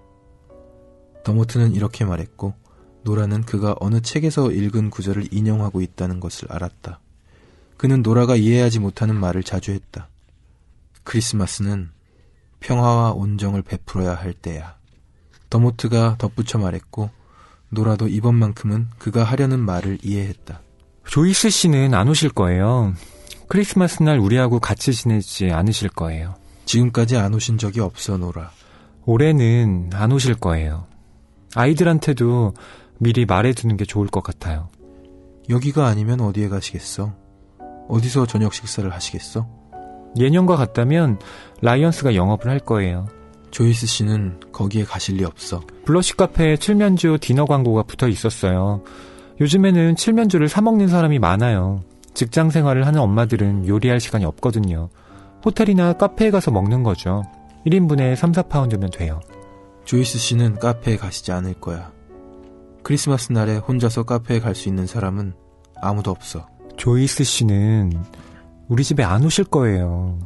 A: 더모트는 이렇게 말했고 노라는 그가 어느 책에서 읽은 구절을 인용하고 있다는 것을 알았다. 그는 노라가 이해하지 못하는 말을 자주 했다. 크리스마스는 평화와 온정을 베풀어야 할 때야. 더모트가 덧붙여 말했고 노라도 이번만큼은 그가 하려는 말을 이해했다.
B: 조이스 씨는 안 오실 거예요. 크리스마스 날 우리하고 같이 지내지 않으실 거예요.
A: 지금까지 안 오신 적이 없어, 노라.
B: 올해는 안 오실 거예요. 아이들한테도 미리 말해두는 게 좋을 것 같아요.
A: 여기가 아니면 어디에 가시겠어? 어디서 저녁 식사를 하시겠어?
B: 예년과 같다면 라이언스가 영업을 할 거예요.
A: 조이스 씨는 거기에 가실 리 없어.
B: 블러쉬 카페에 칠면조 디너 광고가 붙어 있었어요. 요즘에는 칠면조를 사 먹는 사람이 많아요. 직장 생활을 하는 엄마들은 요리할 시간이 없거든요. 호텔이나 카페에 가서 먹는 거죠. 1인분에 3, 4파운드면 돼요.
A: 조이스 씨는 카페에 가시지 않을 거야. 크리스마스 날에 혼자서 카페에 갈 수 있는 사람은 아무도 없어.
B: 조이스 씨는 우리 집에 안 오실 거예요.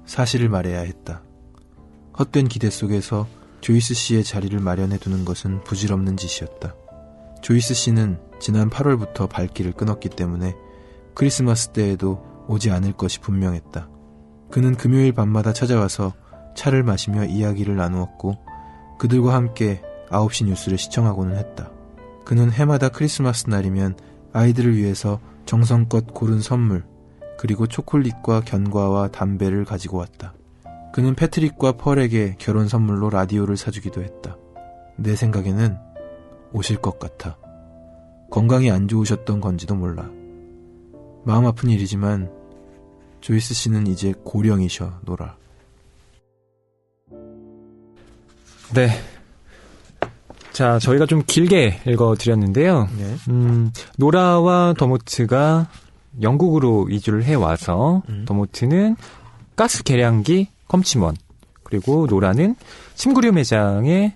A: 사실을 말해야 했다. 헛된 기대 속에서 조이스 씨의 자리를 마련해 두는 것은 부질없는 짓이었다. 조이스 씨는 지난 8월부터 발길을 끊었기 때문에 크리스마스 때에도 오지 않을 것이 분명했다. 그는 금요일 밤마다 찾아와서 차를 마시며 이야기를 나누었고 그들과 함께 9시 뉴스를 시청하고는 했다. 그는 해마다 크리스마스 날이면 아이들을 위해서 정성껏 고른 선물 그리고 초콜릿과 견과와 담배를 가지고 왔다. 그는 패트릭과 펄에게 결혼 선물로 라디오를 사주기도 했다. 내 생각에는 오실 것 같아. 건강이 안 좋으셨던 건지도 몰라. 마음 아픈 일이지만 조이스 씨는 이제 고령이셔, 노라.
B: 네. 자, 저희가 좀 길게 읽어드렸는데요.
A: 네.
B: 노라와 더모트가 영국으로 이주를 해와서 더모트는 가스 계량기 컴침원, 그리고 노라는 침구류 매장의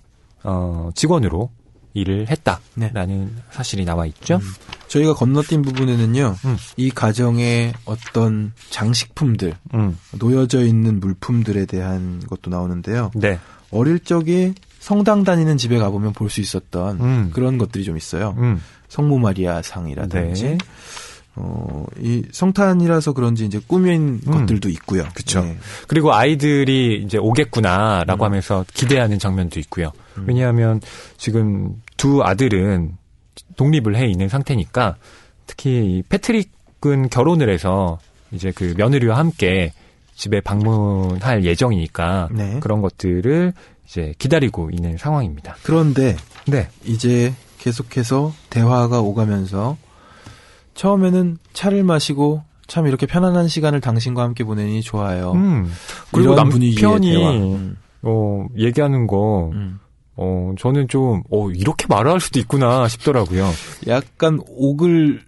B: 직원으로 일을 했다라는
A: 네.
B: 사실이 나와 있죠.
A: 저희가 건너뛴 부분에는요, 이 가정의 어떤 장식품들, 놓여져 있는 물품들에 대한 것도 나오는데요.
B: 네.
A: 어릴 적에 성당 다니는 집에 가보면 볼 수 있었던 그런 것들이 좀 있어요. 성모 마리아 상이라든지.
B: 네.
A: 이 성탄이라서 그런지 이제 꾸민 것들도 있고요.
B: 그렇죠.
A: 네.
B: 그리고 아이들이 이제 오겠구나라고 하면서 기대하는 장면도 있고요. 왜냐하면 지금 두 아들은 독립을 해 있는 상태니까 특히 이 패트릭은 결혼을 해서 이제 그 며느리와 함께 집에 방문할 예정이니까
A: 네.
B: 그런 것들을 이제 기다리고 있는 상황입니다.
A: 그런데
B: 네.
A: 이제 계속해서 대화가 오가면서 처음에는 차를 마시고 참 이렇게 편안한 시간을 당신과 함께 보내니 좋아요.
B: 그리고
A: 이런 분위기의
B: 남편이
A: 대화.
B: 얘기하는 거 저는 좀 이렇게 말할 수도 있구나 싶더라고요.
A: 약간 오글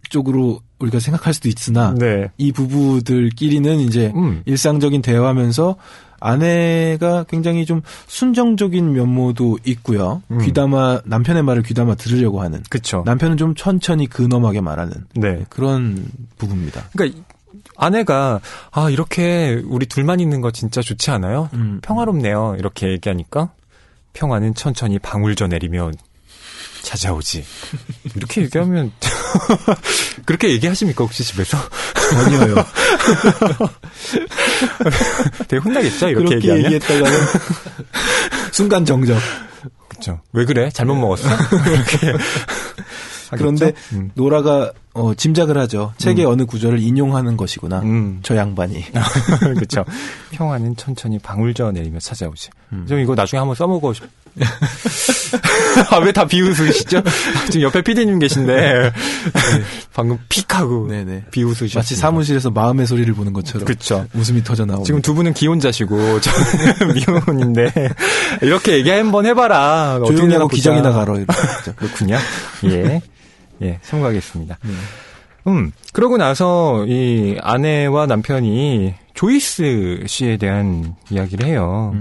A: 쪽으로 우리가 생각할 수도 있으나
B: 네.
A: 이 부부들끼리는 이제 일상적인 대화하면서 아내가 굉장히 좀 순정적인 면모도 있고요. 남편의 말을 귀담아 들으려고 하는.
B: 그쵸.
A: 남편은 좀 천천히 근엄하게 말하는.
B: 네.
A: 그런 부부입니다.
B: 그러니까 아내가 이렇게 우리 둘만 있는 거 진짜 좋지 않아요? 평화롭네요. 이렇게 얘기하니까 평화는 천천히 방울져 내리며 찾아오지. 이렇게 얘기하면 그렇게 얘기하십니까 혹시 집에서?
A: 전혀요.
B: 되게 혼나겠죠 이렇게
A: 그렇게
B: 얘기하면?
A: 얘기했다가는 순간 정적.
B: 그렇죠. 왜 그래? 잘못 먹었어? 이렇게
A: 그런데 노라가 짐작을 하죠. 책의 어느 구절을 인용하는 것이구나. 저 양반이.
B: 그렇죠. 평화는 천천히 방울져 내리며 찾아오지. 좀 이거 나중에 한번 써먹어. 아, 왜 다 비웃으시죠? 지금 옆에 PD님 계신데 네. 방금 픽하고 네네. 비웃으셨어요.
A: 마치 사무실에서 마음의 소리를 보는 것처럼.
B: 그렇죠.
A: 웃음이 터져 나오고.
B: 지금 두 분은 기혼자시고 저는 미혼인데 이렇게 얘기 한번 해봐라.
A: 조용히 하고 기정이나 가러.
B: 그렇군요. 예. 예, 참고하겠습니다. 그러고 나서 이 아내와 남편이 조이스 씨에 대한 이야기를 해요.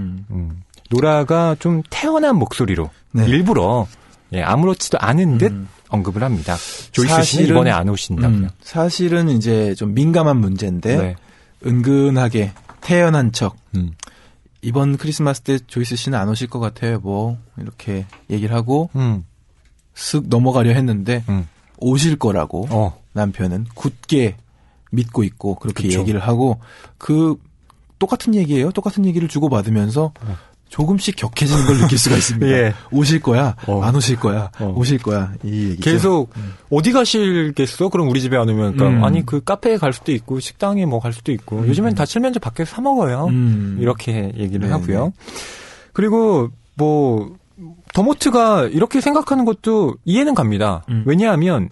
B: 노라가 좀 태연한 목소리로 네. 일부러 예, 아무렇지도 않은 듯 언급을 합니다. 조이스 씨는 이번에 안 오신다고요.
A: 사실은 이제 좀 민감한 문제인데 네. 은근하게 태연한 척. 이번 크리스마스 때 조이스 씨는 안 오실 것 같아요. 뭐 이렇게 얘기를 하고 쓱 넘어가려 했는데 오실 거라고 남편은 굳게 믿고 있고 그렇게 그쵸. 얘기를 하고 그 똑같은 얘기예요. 똑같은 얘기를 주고받으면서 조금씩 격해지는 걸 느낄 수가 있습니다. 예. 오실 거야? 안 오실 거야? 오실 거야? 이 얘기죠.
B: 계속 어디 가실겠어? 그럼 우리 집에 안 오면 그러니까 아니 그 카페에 갈 수도 있고 식당에 뭐 갈 수도 있고 요즘엔 다 칠면조 밖에서 사 먹어요. 이렇게 얘기를 네네. 하고요. 그리고 뭐 더모트가 이렇게 생각하는 것도 이해는 갑니다. 왜냐하면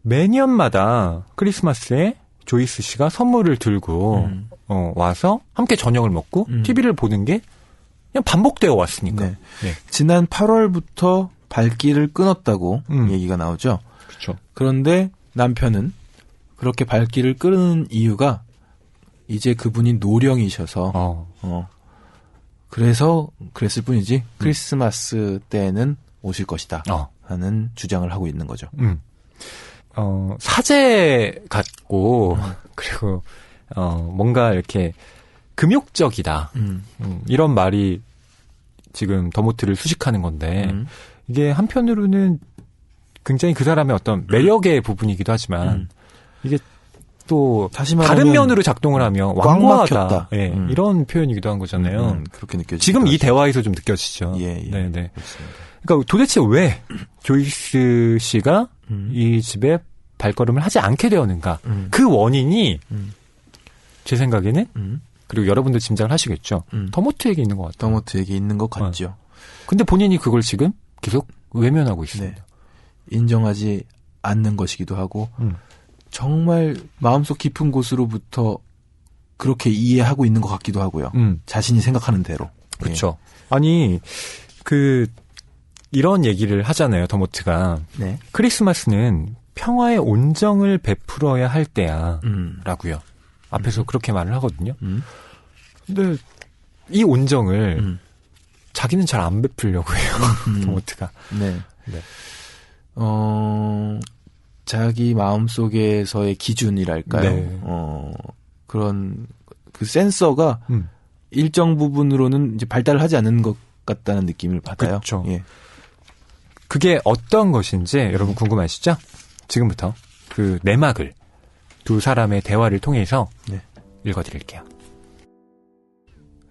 B: 매년마다 크리스마스에 조이스 씨가 선물을 들고 와서 함께 저녁을 먹고 TV를 보는 게 그냥 반복되어 왔으니까. 네. 네.
A: 지난 8월부터 발길을 끊었다고 얘기가 나오죠.
B: 그렇죠.
A: 그런데 남편은 그렇게 발길을 끊은 이유가 이제 그분이 노령이셔서 그래서 그랬을 뿐이지 크리스마스 때는 오실 것이다 하는 주장을 하고 있는 거죠.
B: 사제 같고 그리고 뭔가 이렇게 금욕적이다. 이런 말이 지금 더모트를 수식하는 건데 이게 한편으로는 굉장히 그 사람의 어떤 매력의 부분이기도 하지만 이게 또 다시 다른 면으로 작동을 하면 완고하다. 예, 이런 표현이기도 한 거잖아요.
A: 그렇게 느껴지죠.
B: 지금 이 대화에서 좀 느껴지죠.
A: 예, 예.
B: 네네. 그러니까 도대체 왜 조이스 씨가 이 집에 발걸음을 하지 않게 되었는가? 그 원인이 제 생각에는 그리고 여러분도 짐작을 하시겠죠. 더모트에게 있는 것 같아요.
A: 더모트에게 있는 것 같죠.
B: 근데 본인이 그걸 지금 계속 외면하고 있습니다.
A: 네. 인정하지 않는 것이기도 하고 정말 마음속 깊은 곳으로부터 그렇게 이해하고 있는 것 같기도 하고요. 자신이 생각하는 대로.
B: 그렇죠. 예. 아니 이런 얘기를 하잖아요. 더모트가. 네. 크리스마스는 평화의 온정을 베풀어야 할 때야 라고요. 앞에서 그렇게 말을 하거든요. 근데 이 온정을 자기는 잘 안 베풀려고 해요. 더모트가.
A: 네. 네. 자기 마음속에서의 기준이랄까요. 네. 그런 그 센서가 일정 부분으로는 이제 발달을 하지 않는 것 같다는 느낌을 받아요.
B: 그렇죠. 예. 그게 어떤 것인지 여러분 궁금하시죠? 지금부터 그 내막을 두 사람의 대화를 통해서 네. 읽어드릴게요.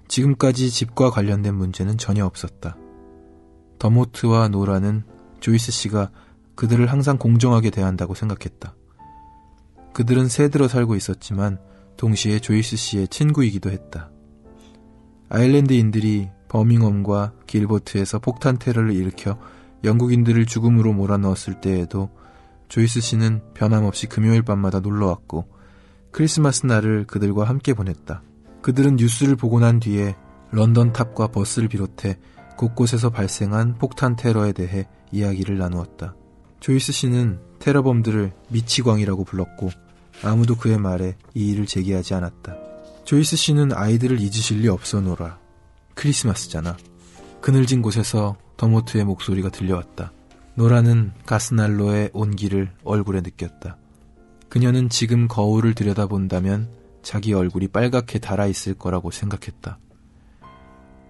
A: 지금까지 집과 관련된 문제는 전혀 없었다. 더모트와 노라는 조이스 씨가 그들을 항상 공정하게 대한다고 생각했다. 그들은 새들어 살고 있었지만 동시에 조이스 씨의 친구이기도 했다. 아일랜드인들이 버밍엄과 길보트에서 폭탄 테러를 일으켜 영국인들을 죽음으로 몰아넣었을 때에도 조이스 씨는 변함없이 금요일 밤마다 놀러왔고 크리스마스 날을 그들과 함께 보냈다. 그들은 뉴스를 보고 난 뒤에 런던 탑과 버스를 비롯해 곳곳에서 발생한 폭탄 테러에 대해 이야기를 나누었다. 조이스 씨는 테러범들을 미치광이라고 불렀고 아무도 그의 말에 이의를 제기하지 않았다. 조이스 씨는 아이들을 잊으실 리 없어 노라. 크리스마스잖아. 그늘진 곳에서 더모트의 목소리가 들려왔다. 노라는 가스난로의 온기를 얼굴에 느꼈다. 그녀는 지금 거울을 들여다본다면 자기 얼굴이 빨갛게 달아있을 거라고 생각했다.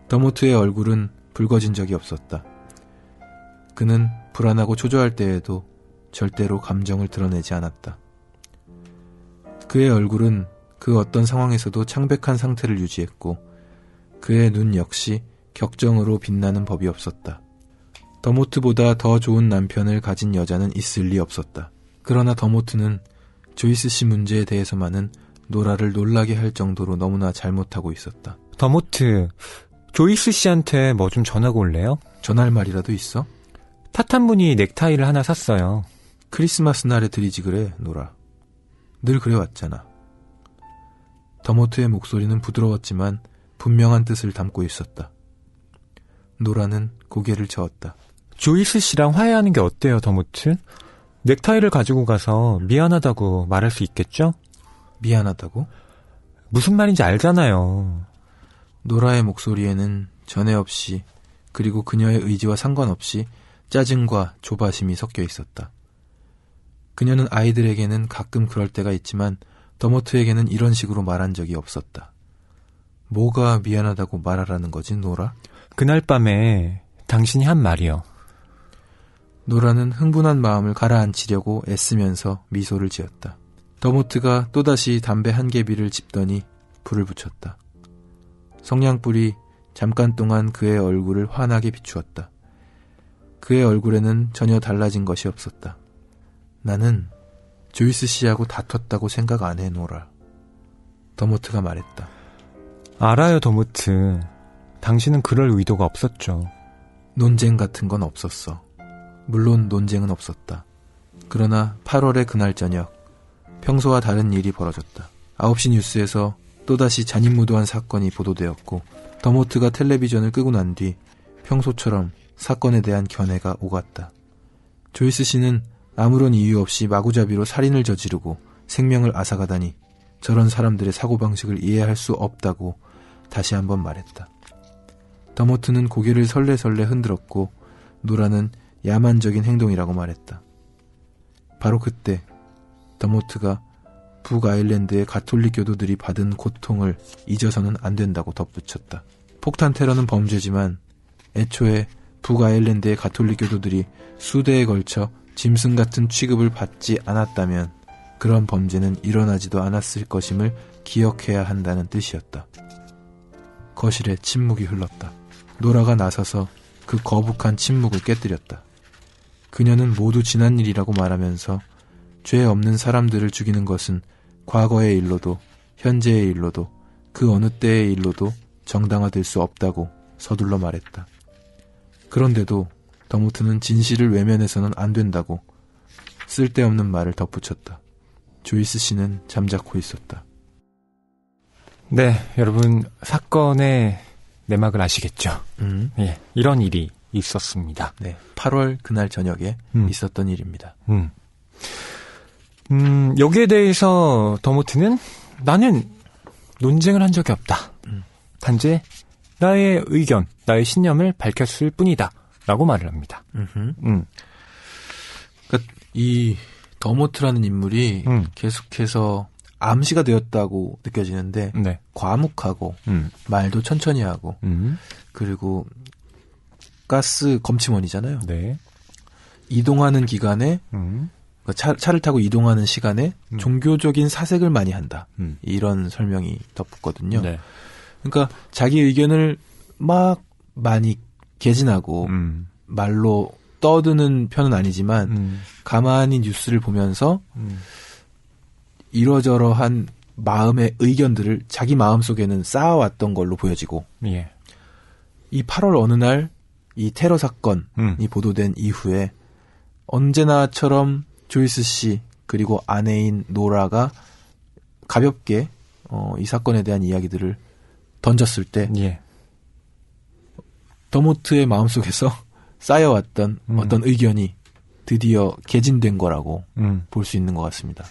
A: 더모트의 얼굴은 붉어진 적이 없었다. 그는 불안하고 초조할 때에도 절대로 감정을 드러내지 않았다. 그의 얼굴은 그 어떤 상황에서도 창백한 상태를 유지했고 그의 눈 역시 격정으로 빛나는 법이 없었다. 더모트보다 더 좋은 남편을 가진 여자는 있을 리 없었다. 그러나 더모트는 조이스 씨 문제에 대해서만은 노라를 놀라게 할 정도로 너무나 잘못하고 있었다.
B: 더모트, 조이스 씨한테 뭐 좀 전하고 올래요?
A: 전할 말이라도 있어?
B: 탓한 분이 넥타이를 하나 샀어요.
A: 크리스마스 날에 드리지 그래, 노라. 늘 그래왔잖아. 더모트의 목소리는 부드러웠지만 분명한 뜻을 담고 있었다. 노라는 고개를 저었다.
B: 조이스 씨랑 화해하는 게 어때요, 더모트? 넥타이를 가지고 가서 미안하다고 말할 수 있겠죠?
A: 미안하다고?
B: 무슨 말인지 알잖아요.
A: 노라의 목소리에는 전에 없이 그리고 그녀의 의지와 상관없이 짜증과 조바심이 섞여 있었다. 그녀는 아이들에게는 가끔 그럴 때가 있지만 더모트에게는 이런 식으로 말한 적이 없었다. 뭐가 미안하다고 말하라는 거지, 노라?
B: 그날 밤에 당신이 한 말이요.
A: 노라는 흥분한 마음을 가라앉히려고 애쓰면서 미소를 지었다. 더모트가 또다시 담배 한 개비를 집더니 불을 붙였다. 성냥불이 잠깐 동안 그의 얼굴을 환하게 비추었다. 그의 얼굴에는 전혀 달라진 것이 없었다. 나는 조이스 씨하고 다퉜다고 생각 안 해, 노라. 더모트가 말했다.
B: 알아요, 더모트. 당신은 그럴 의도가 없었죠.
A: 논쟁 같은 건 없었어. 물론 논쟁은 없었다. 그러나 8월의 그날 저녁, 평소와 다른 일이 벌어졌다. 9시 뉴스에서 또다시 잔인무도한 사건이 보도되었고 더모트가 텔레비전을 끄고 난 뒤 평소처럼 사건에 대한 견해가 오갔다. 조이스 씨는 아무런 이유 없이 마구잡이로 살인을 저지르고 생명을 앗아가다니 저런 사람들의 사고방식을 이해할 수 없다고 다시 한번 말했다. 더모트는 고개를 설레설레 흔들었고 노라는 야만적인 행동이라고 말했다. 바로 그때 더모트가 북아일랜드의 가톨릭 교도들이 받은 고통을 잊어서는 안 된다고 덧붙였다. 폭탄 테러는 범죄지만 애초에 북아일랜드의 가톨릭 교도들이 수대에 걸쳐 짐승 같은 취급을 받지 않았다면 그런 범죄는 일어나지도 않았을 것임을 기억해야 한다는 뜻이었다. 거실에 침묵이 흘렀다. 노라가 나서서 그 거북한 침묵을 깨뜨렸다. 그녀는 모두 지난 일이라고 말하면서 죄 없는 사람들을 죽이는 것은 과거의 일로도 현재의 일로도 그 어느 때의 일로도 정당화될 수 없다고 서둘러 말했다. 그런데도 더모트는 진실을 외면해서는 안 된다고 쓸데없는 말을 덧붙였다. 조이스 씨는 잠자코 있었다.
B: 네, 여러분 사건의 내막을 아시겠죠? 예, 이런 일이 있었습니다.
A: 네, 8월 그날 저녁에 있었던 일입니다.
B: 여기에 대해서 더모트는 나는 논쟁을 한 적이 없다. 단지 나의 의견, 나의 신념을 밝혔을 뿐이다. 라고 말을 합니다.
A: 그러니까 이 더모트라는 인물이 계속해서 암시가 되었다고 느껴지는데
B: 네. 과묵하고
A: 말도 천천히 하고 그리고 가스 검침원이잖아요.
B: 네.
A: 이동하는 기간에 차를 타고 이동하는 시간에 종교적인 사색을 많이 한다. 이런 설명이 덧붙거든요.
B: 네.
A: 그러니까 자기 의견을 막 많이 개진하고 말로 떠드는 편은 아니지만 가만히 뉴스를 보면서 이러저러한 마음의 의견들을 자기 마음속에는 쌓아왔던 걸로 보여지고
B: 예.
A: 이 8월 어느 날 이 테러 사건이 보도된 이후에 언제나처럼 조이스 씨 그리고 아내인 노라가 가볍게 이 사건에 대한 이야기들을 던졌을 때
B: 예.
A: 더모트의 마음속에서 쌓여왔던 어떤 의견이 드디어 개진된 거라고 볼 수 있는 것 같습니다.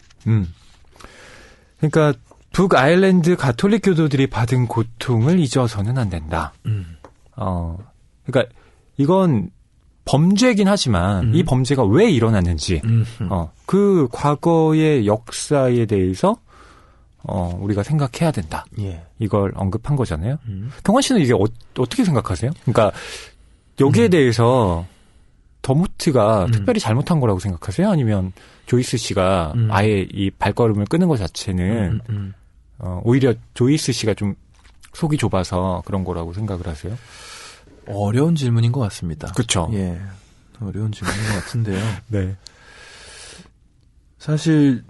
B: 그러니까 북아일랜드 가톨릭 교도들이 받은 고통을 잊어서는 안 된다. 그러니까 이건 범죄이긴 하지만 이 범죄가 왜 일어났는지 그 과거의 역사에 대해서 우리가 생각해야 된다.
A: 예.
B: 이걸 언급한 거잖아요. 경환 씨는 이게 어떻게 생각하세요? 그러니까 여기에 대해서 더모트가 특별히 잘못한 거라고 생각하세요? 아니면 조이스 씨가 아예 이 발걸음을 끄는 것 자체는 오히려 조이스 씨가 좀 속이 좁아서 그런 거라고 생각을 하세요?
A: 어려운 질문인 것 같습니다.
B: 그렇죠.
A: 예. 어려운 질문인 것 같은데요.
B: 네.
A: 사실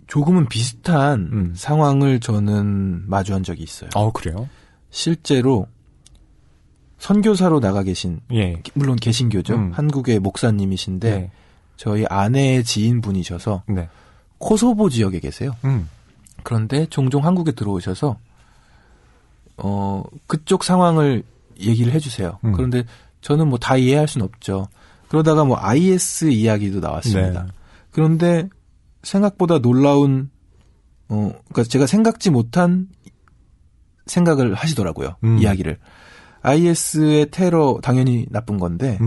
A: 조금은 비슷한 상황을 저는 마주한 적이 있어요.
B: 그래요?
A: 실제로 선교사로 나가 계신,
B: 예.
A: 물론 개신교죠. 한국의 목사님이신데
B: 예.
A: 저희 아내의 지인분이셔서
B: 네.
A: 코소보 지역에 계세요. 그런데 종종 한국에 들어오셔서 그쪽 상황을 얘기를 해주세요. 그런데 저는 뭐 다 이해할 수는 없죠. 그러다가 뭐 IS 이야기도 나왔습니다.
B: 네.
A: 그런데 생각보다 놀라운 그러니까 제가 생각지 못한 생각을 하시더라고요. 이야기를. IS의 테러 당연히 나쁜 건데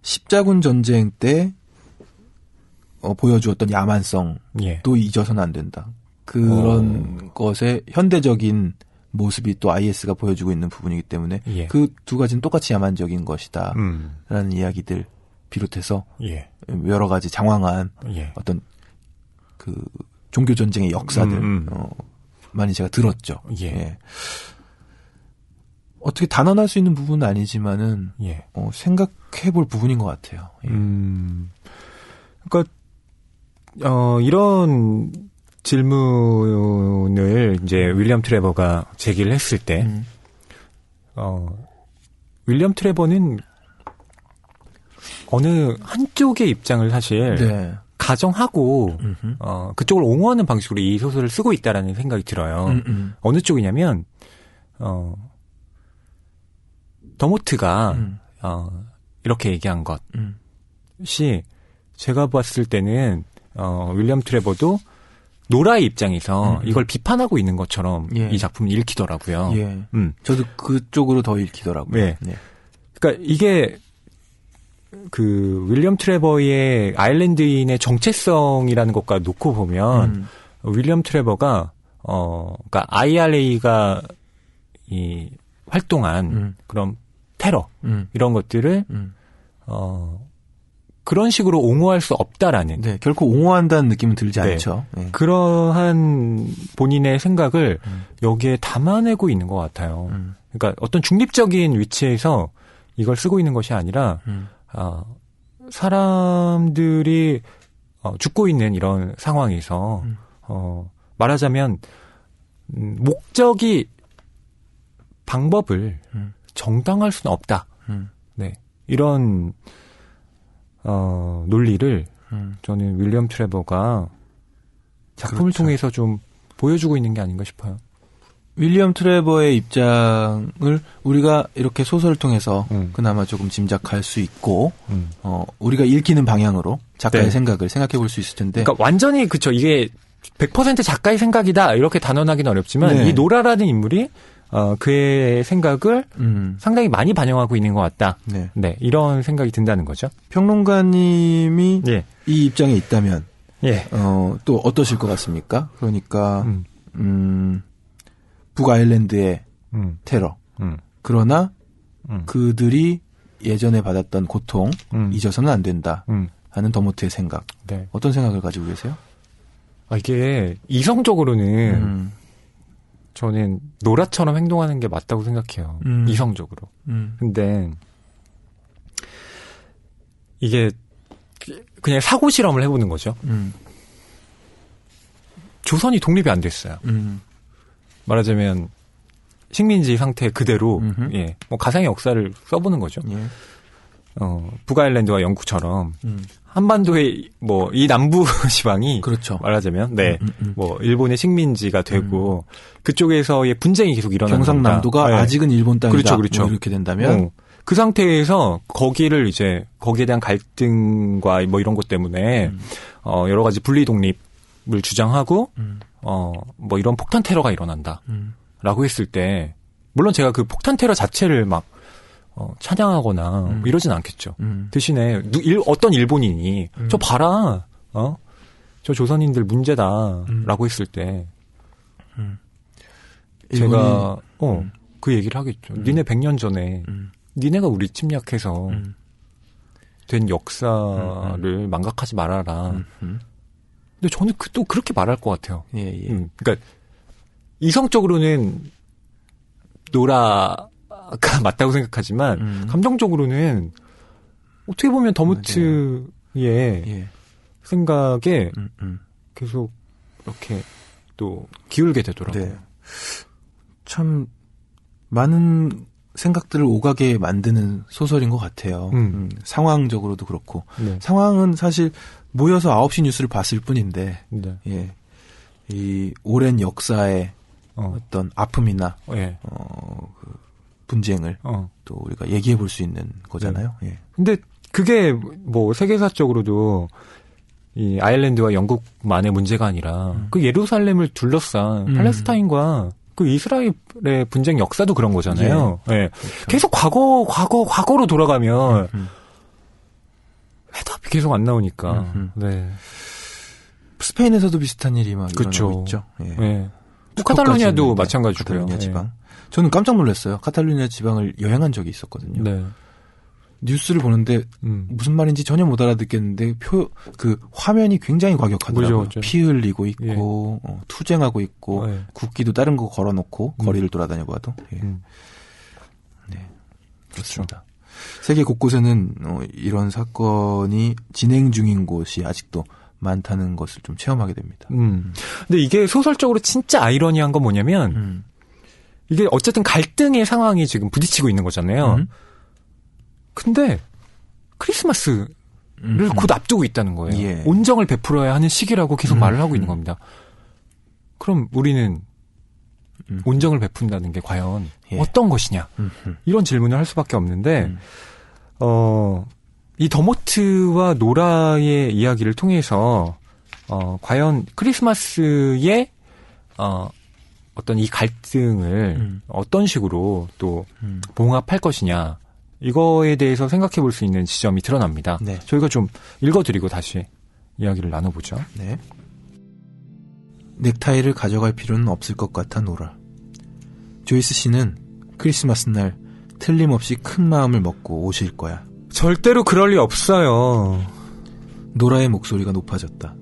A: 십자군 전쟁 때 보여주었던 야만성도
B: 예.
A: 잊어서는 안 된다. 그런 것의 현대적인 모습이 또 IS가 보여주고 있는 부분이기 때문에
B: 예.
A: 그 두 가지는 똑같이 야만적인 것이다 라는 이야기들 비롯해서
B: 예.
A: 여러 가지 장황한
B: 예.
A: 어떤 그 종교 전쟁의 역사들 많이 제가 들었죠.
B: 예.
A: 예. 어떻게 단언할 수 있는 부분은 아니지만은
B: 예.
A: 생각해볼 부분인 것 같아요. 예.
B: 그러니까 이런 질문을 이제 윌리엄 트레버가 제기를 했을 때, 윌리엄 트레버는 어느 한쪽의 입장을 사실
A: 네.
B: 가정하고 그쪽을 옹호하는 방식으로 이 소설을 쓰고 있다라는 생각이 들어요. 어느 쪽이냐면 더모트가 이렇게 얘기한 것이 제가 봤을 때는 윌리엄 트레버도 노라의 입장에서 이걸 비판하고 있는 것처럼
A: 예.
B: 이 작품을 읽히더라고요.
A: 예. 저도 그쪽으로 더 읽히더라고요.
B: 네.
A: 네.
B: 그러니까 이게 그 윌리엄 트레버의 아일랜드인의 정체성이라는 것과 놓고 보면 윌리엄 트레버가 그러니까 IRA가 이 활동한 그런 테러 이런 것들을 그런 식으로 옹호할 수 없다라는.
A: 네, 결코 옹호한다는 느낌은 들지
B: 네.
A: 않죠. 네.
B: 그러한 본인의 생각을 여기에 담아내고 있는 것 같아요. 그러니까 어떤 중립적인 위치에서 이걸 쓰고 있는 것이 아니라 사람들이 죽고 있는 이런 상황에서 말하자면 목적이 방법을 정당할 수는 없다. 네, 이런 논리를 저는 윌리엄 트레버가 작품을
A: 그렇죠.
B: 통해서 좀 보여주고 있는 게 아닌가 싶어요.
A: 윌리엄 트레버의 입장을 우리가 이렇게 소설을 통해서 그나마 조금 짐작할 수 있고 우리가 읽히는 방향으로 작가의
B: 네.
A: 생각을 생각해 볼 수 있을 텐데
B: 그러니까 완전히 그쵸. 이게 100% 작가의 생각이다 이렇게 단언하기는 어렵지만
A: 네.
B: 이 노라라는 인물이 그의 생각을 상당히 많이 반영하고 있는 것 같다.
A: 네.
B: 네, 이런 생각이 든다는 거죠.
A: 평론가님이
B: 예.
A: 이 입장에 있다면
B: 예.
A: 또 어떠실 것 같습니까? 그러니까 북아일랜드의 테러 그러나 그들이 예전에 받았던 고통 잊어서는 안 된다 하는 더모트의 생각
B: 네.
A: 어떤 생각을 가지고 계세요?
B: 이게 이성적으로는 저는 노라처럼 행동하는 게 맞다고 생각해요. 이성적으로. 근데 이게 그냥 사고 실험을 해보는 거죠. 조선이 독립이 안 됐어요. 말하자면 식민지 상태 그대로 예, 뭐 가상의 역사를 써보는 거죠.
A: 예.
B: 북아일랜드와 영국처럼 한반도의 뭐 이 남부 지방이
A: 그렇죠.
B: 말하자면 네, 뭐 일본의 식민지가 되고 그쪽에서의 분쟁이 계속 일어나는
A: 경상남도가
B: 겁니다.
A: 아직은 일본 땅이다.
B: 그렇죠, 그렇죠.
A: 뭐 이렇게 된다면
B: 그 상태에서 거기를 이제 거기에 대한 갈등과 뭐 이런 것 때문에 여러 가지 분리 독립을 주장하고 뭐 이런 폭탄 테러가 일어난다라고 했을 때 물론 제가 그 폭탄 테러 자체를 막 찬양하거나 이러진 않겠죠. 대신에 어떤 일본인이 저 봐라, 저 조선인들 문제다라고 했을 때 제가 그 얘기를 하겠죠. 니네 100년 전에 니네가 우리 침략해서 된 역사를 망각하지 말아라. 근데 저는 또 그렇게 말할 것 같아요.
A: 예, 예.
B: 그러니까 이성적으로는 노라가 맞다고 생각하지만 감정적으로는 어떻게 보면 더모트의
A: 예.
B: 생각에 계속 이렇게 또 기울게 되더라고요.
A: 네. 참 많은 생각들을 오가게 만드는 소설인 것 같아요. 상황적으로도 그렇고.
B: 네.
A: 상황은 사실 모여서 9시 뉴스를 봤을 뿐인데,
B: 네.
A: 예. 이 오랜 역사의 어떤 아픔이나,
B: 예.
A: 그 분쟁을 또 우리가 얘기해 볼 수 있는 거잖아요.
B: 네.
A: 예.
B: 근데 그게 뭐 세계사적으로도 이 아일랜드와 영국만의 문제가 아니라 그 예루살렘을 둘러싼 팔레스타인과 그 이스라엘의 분쟁 역사도 그런 거잖아요. 예. 네. 그렇죠. 계속 과거로 돌아가면 해답이 계속 안 나오니까. 네.
A: 스페인에서도 비슷한 일이 막
B: 그렇죠.
A: 일어나고 있죠. 예.
B: 네. 카탈루냐도 마찬가지고요.
A: 카탈루냐 지방. 저는 깜짝 놀랐어요. 카탈루냐 지방을 여행한 적이 있었거든요.
B: 네.
A: 뉴스를 보는데 무슨 말인지 전혀 못 알아듣겠는데 그 화면이 굉장히 과격하더라고요.
B: 그렇죠.
A: 피 흘리고 있고 투쟁하고 있고 국기도 다른 거 걸어놓고 거리를 돌아다녀봐도 예. 네, 그렇습니다. 그렇죠. 세계 곳곳에는 이런 사건이 진행 중인 곳이 아직도 많다는 것을 좀 체험하게 됩니다.
B: 근데 이게 소설적으로 진짜 아이러니한 건 뭐냐면 이게 어쨌든 갈등의 상황이 지금 부딪히고 있는 거잖아요. 근데 크리스마스를 곧 앞두고 있다는 거예요.
A: 예.
B: 온정을 베풀어야 하는 시기라고 계속 말을 하고 있는 겁니다. 그럼 우리는 온정을 베푼다는 게 과연 어떤 것이냐? 이런 질문을 할 수밖에 없는데 이 더모트와 노라의 이야기를 통해서 과연 크리스마스의 어떤 이 갈등을 어떤 식으로 또 봉합할 것이냐? 이거에 대해서 생각해 볼 수 있는 지점이 드러납니다.
A: 네.
B: 저희가 좀 읽어드리고 다시 이야기를 나눠보죠.
A: 네. 넥타이를 가져갈 필요는 없을 것 같아 노라. 조이스 씨는 크리스마스 날 틀림없이 큰 마음을 먹고 오실 거야.
B: 절대로 그럴 리 없어요.
A: 노라의 목소리가 높아졌다.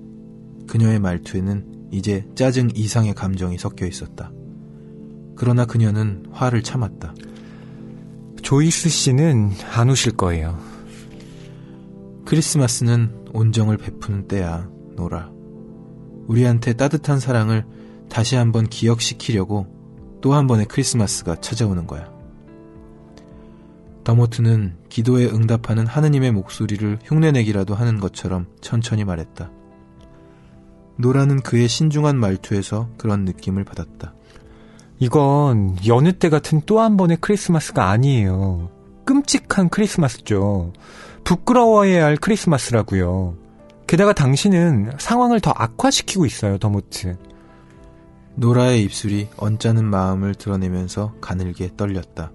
A: 그녀의 말투에는 이제 짜증 이상의 감정이 섞여 있었다. 그러나 그녀는 화를 참았다.
B: 조이스 씨는 안 오실 거예요.
A: 크리스마스는 온정을 베푸는 때야, 노라. 우리한테 따뜻한 사랑을 다시 한번 기억시키려고 또 한 번의 크리스마스가 찾아오는 거야. 더모트는 기도에 응답하는 하느님의 목소리를 흉내내기라도 하는 것처럼 천천히 말했다. 노라는 그의 신중한 말투에서 그런 느낌을 받았다.
B: 이건 여느 때 같은 또 한 번의 크리스마스가 아니에요. 끔찍한 크리스마스죠. 부끄러워해야 할 크리스마스라고요. 게다가 당신은 상황을 더 악화시키고 있어요, 더모트.
A: 노라의 입술이 언짢은 마음을 드러내면서 가늘게 떨렸다.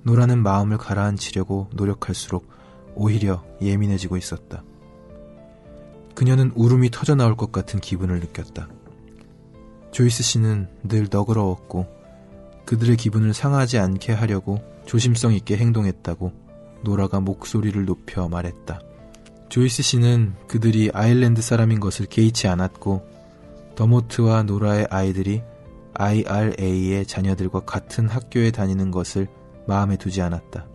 A: 노라는 마음을 가라앉히려고 노력할수록 오히려 예민해지고 있었다. 그녀는 울음이 터져나올 것 같은 기분을 느꼈다. 조이스 씨는 늘 너그러웠고 그들의 기분을 상하지 않게 하려고 조심성 있게 행동했다고 노라가 목소리를 높여 말했다. 조이스 씨는 그들이 아일랜드 사람인 것을 개의치 않았고 더모트와 노라의 아이들이 IRA의 자녀들과 같은 학교에 다니는 것을 마음에 두지 않았다.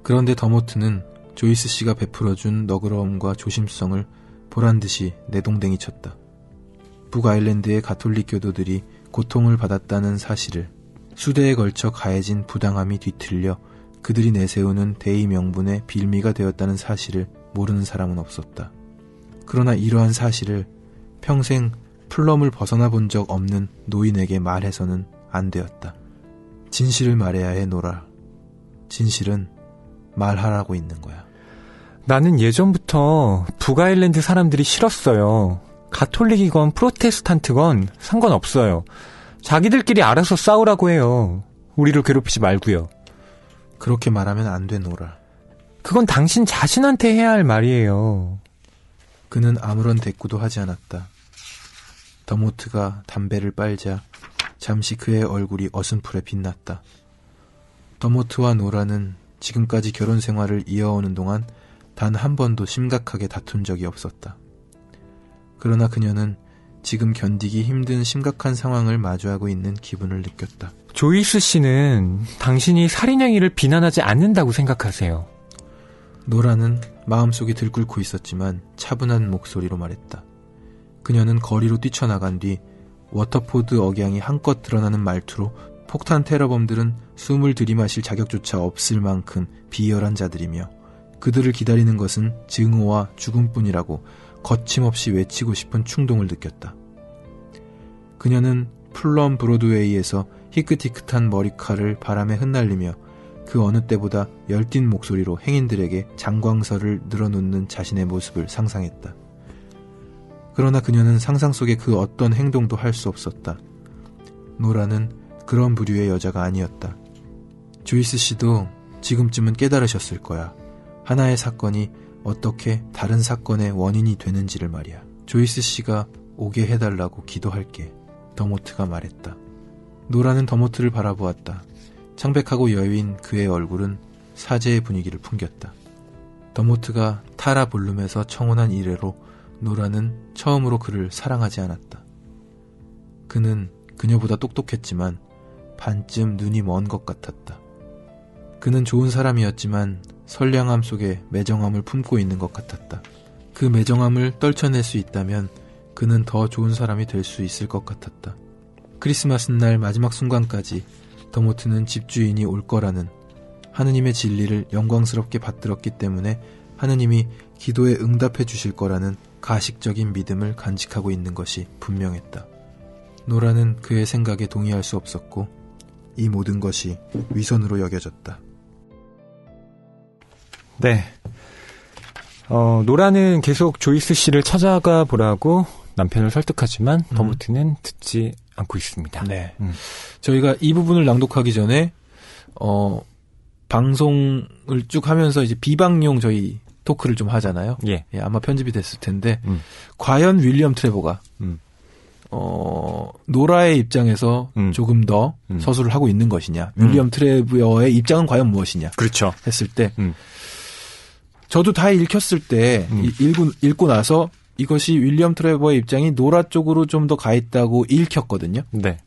A: 그런데 더모트는 조이스 씨가 베풀어준 너그러움과 조심성을 보란듯이 내동댕이 쳤다. 북아일랜드의 가톨릭 교도들이 고통을 받았다는 사실을, 수대에 걸쳐 가해진 부당함이 뒤틀려 그들이 내세우는 대의 명분의 빌미가 되었다는 사실을 모르는 사람은 없었다. 그러나 이러한 사실을 평생 플럼을 벗어나 본 적 없는 노인에게 말해서는 안 되었다. 진실을 말해야 해, 노라. 진실은 말하라고 있는 거야.
B: 나는 예전부터 북아일랜드 사람들이 싫었어요. 가톨릭이건 프로테스탄트건 상관없어요. 자기들끼리 알아서 싸우라고 해요. 우리를 괴롭히지 말고요.
A: 그렇게 말하면 안 돼, 노라.
B: 그건 당신 자신한테 해야 할 말이에요.
A: 그는 아무런 대꾸도 하지 않았다. 더모트가 담배를 빨자 잠시 그의 얼굴이 어슴풀에 빛났다. 더모트와 노라는 지금까지 결혼 생활을 이어오는 동안 단 한 번도 심각하게 다툰 적이 없었다. 그러나 그녀는 지금 견디기 힘든 심각한 상황을 마주하고 있는 기분을 느꼈다.
B: 조이스 씨는 당신이 살인 행위를 비난하지 않는다고 생각하세요.
A: 노라는 마음속이 들끓고 있었지만 차분한 목소리로 말했다. 그녀는 거리로 뛰쳐나간 뒤 워터포드 억양이 한껏 드러나는 말투로 폭탄 테러범들은 숨을 들이마실 자격조차 없을 만큼 비열한 자들이며 그들을 기다리는 것은 증오와 죽음뿐이라고 거침없이 외치고 싶은 충동을 느꼈다. 그녀는 플럼 브로드웨이에서 희끗희끗한 머리칼을 바람에 흩날리며 그 어느 때보다 열띤 목소리로 행인들에게 장광설을 늘어놓는 자신의 모습을 상상했다. 그러나 그녀는 상상 속의 그 어떤 행동도 할 수 없었다. 노라는 그런 부류의 여자가 아니었다. 조이스 씨도 지금쯤은 깨달으셨을 거야. 하나의 사건이 어떻게 다른 사건의 원인이 되는지를 말이야. 조이스 씨가 오게 해달라고 기도할게. 더모트가 말했다. 노라는 더모트를 바라보았다. 창백하고 여유인 그의 얼굴은 사제의 분위기를 풍겼다. 더모트가 타라 볼룸에서 청혼한 이래로 노라는 처음으로 그를 사랑하지 않았다. 그는 그녀보다 똑똑했지만 반쯤 눈이 먼 것 같았다. 그는 좋은 사람이었지만 선량함 속에 매정함을 품고 있는 것 같았다. 그 매정함을 떨쳐낼 수 있다면 그는 더 좋은 사람이 될 수 있을 것 같았다. 크리스마스 날 마지막 순간까지 더모트는 집주인이 올 거라는 하느님의 진리를 영광스럽게 받들었기 때문에 하느님이 기도에 응답해 주실 거라는 가식적인 믿음을 간직하고 있는 것이 분명했다. 노라는 그의 생각에 동의할 수 없었고 이 모든 것이 위선으로 여겨졌다.
B: 네. 노라는 계속 조이스 씨를 찾아가 보라고 남편을 설득하지만 더모트는 듣지 않고 있습니다.
A: 네. 저희가 이 부분을 낭독하기 전에 방송을 쭉 하면서 이제 비방용 저희 토크를 좀 하잖아요.
B: 예.
A: 예, 아마 편집이 됐을 텐데 과연 윌리엄 트레버가 노라의 입장에서 조금 더 서술을 하고 있는 것이냐, 윌리엄 트레버의 입장은 과연 무엇이냐,
B: 그렇죠.
A: 했을 때 저도 다 읽혔을 때 읽고 나서 이것이 윌리엄 트레버의 입장이 노라 쪽으로 좀 더 가 있다고 읽혔거든요.
B: 네.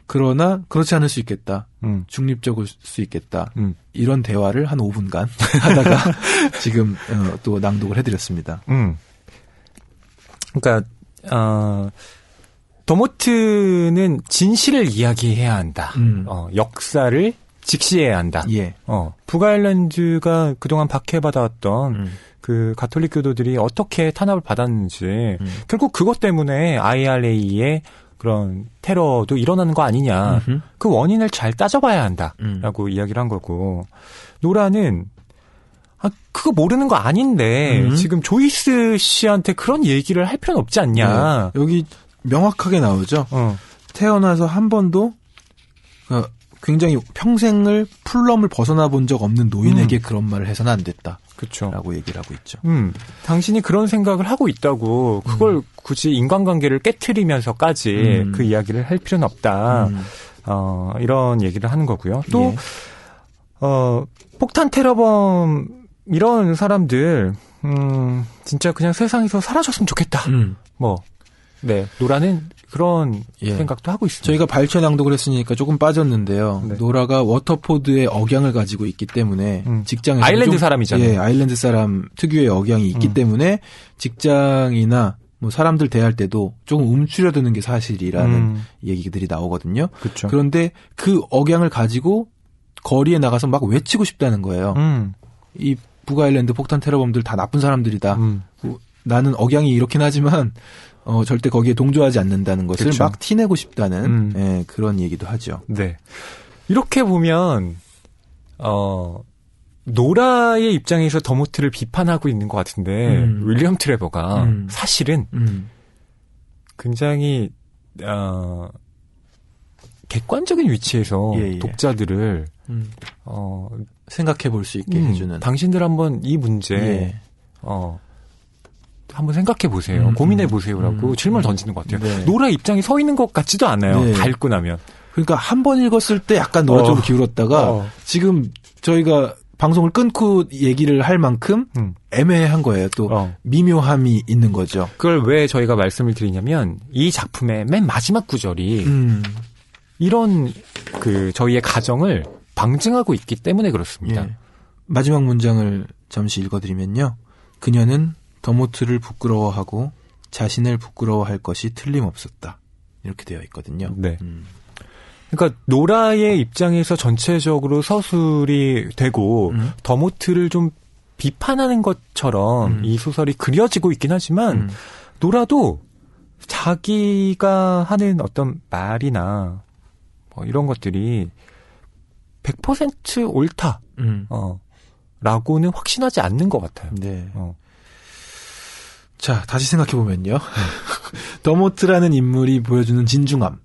A: 그러나 그렇지 않을 수 있겠다. 중립적일 수 있겠다. 이런 대화를 한 5분간 하다가 지금 또 낭독을 해드렸습니다.
B: 그러니까 더모트는 진실을 이야기해야 한다. 역사를 직시해야 한다.
A: 예.
B: 북아일랜드가 그동안 박해받아왔던 그 가톨릭 교도들이 어떻게 탄압을 받았는지 결국 그것 때문에 IRA의 그런 테러도 일어나는 거 아니냐. 그 원인을 잘 따져봐야 한다라고 이야기를 한 거고, 노라는 그거 모르는 거 아닌데 지금 조이스 씨한테 그런 얘기를 할 필요는 없지 않냐.
A: 네. 여기 명확하게 나오죠. 태어나서 한 번도 굉장히 평생을 플럼을 벗어나 본 적 없는 노인에게 그런 말을 해서는 안 됐다.
B: 그렇죠.
A: 라고 얘기를 하고 있죠.
B: 당신이 그런 생각을 하고 있다고 그걸 굳이 인간관계를 깨트리면서까지 그 이야기를 할 필요는 없다. 이런 얘기를 하는 거고요. 또
A: 예.
B: 폭탄 테러범 이런 사람들 진짜 그냥 세상에서 사라졌으면 좋겠다. 네, 노라는 그런 생각도 하고 있습니다.
A: 저희가 발췌 낭독을 했으니까 조금 빠졌는데요.
B: 네.
A: 노라가 워터포드의 억양을 가지고 있기 때문에 직장에서
B: 아일랜드 사람이잖아요.
A: 예, 아일랜드 사람 특유의 억양이 있기 때문에 직장이나 뭐 사람들 대할 때도 조금 움츠려드는 게 사실이라는 얘기들이 나오거든요.
B: 그렇죠.
A: 그런데 그 억양을 가지고 거리에 나가서 막 외치고 싶다는 거예요. 이 북아일랜드 폭탄 테러범들 다 나쁜 사람들이다. 나는 억양이 이렇긴 하지만 절대 거기에 동조하지 않는다는 것을
B: 그렇죠.
A: 막 티내고 싶다는 예, 그런 얘기도 하죠.
B: 네. 이렇게 보면 노라의 입장에서 더모트를 비판하고 있는 것 같은데 윌리엄 트레버가 사실은 굉장히 객관적인 위치에서
A: 예.
B: 독자들을
A: 생각해 볼 수 있게 해주는.
B: 당신들 한번 이 문제
A: 예.
B: 한번 생각해 보세요. 고민해 보세요라고 질문을 던지는 것 같아요.
A: 네.
B: 노라 입장이 서 있는 것 같지도 않아요.
A: 네.
B: 다 읽고 나면.
A: 그러니까 한 번 읽었을 때 약간 노라 쪽으로 기울었다가 지금 저희가 방송을 끊고 얘기를 할 만큼 애매한 거예요. 또 미묘함이 있는 거죠.
B: 그걸 왜 저희가 말씀을 드리냐면 이 작품의 맨 마지막 구절이 이런 그 저희의 가정을 방증하고 있기 때문에 그렇습니다.
A: 예. 마지막 문장을 잠시 읽어드리면요. 그녀는 더모트를 부끄러워하고 자신을 부끄러워할 것이 틀림없었다. 이렇게 되어 있거든요.
B: 네. 그러니까 노라의 입장에서 전체적으로 서술이 되고 더모트를 좀 비판하는 것처럼 이 소설이 그려지고 있긴 하지만 노라도 자기가 하는 어떤 말이나 뭐 이런 것들이 100% 옳다. 라고는 확신하지 않는 것 같아요.
A: 네. 자, 다시 생각해보면요. 더모트라는 인물이 보여주는 진중함.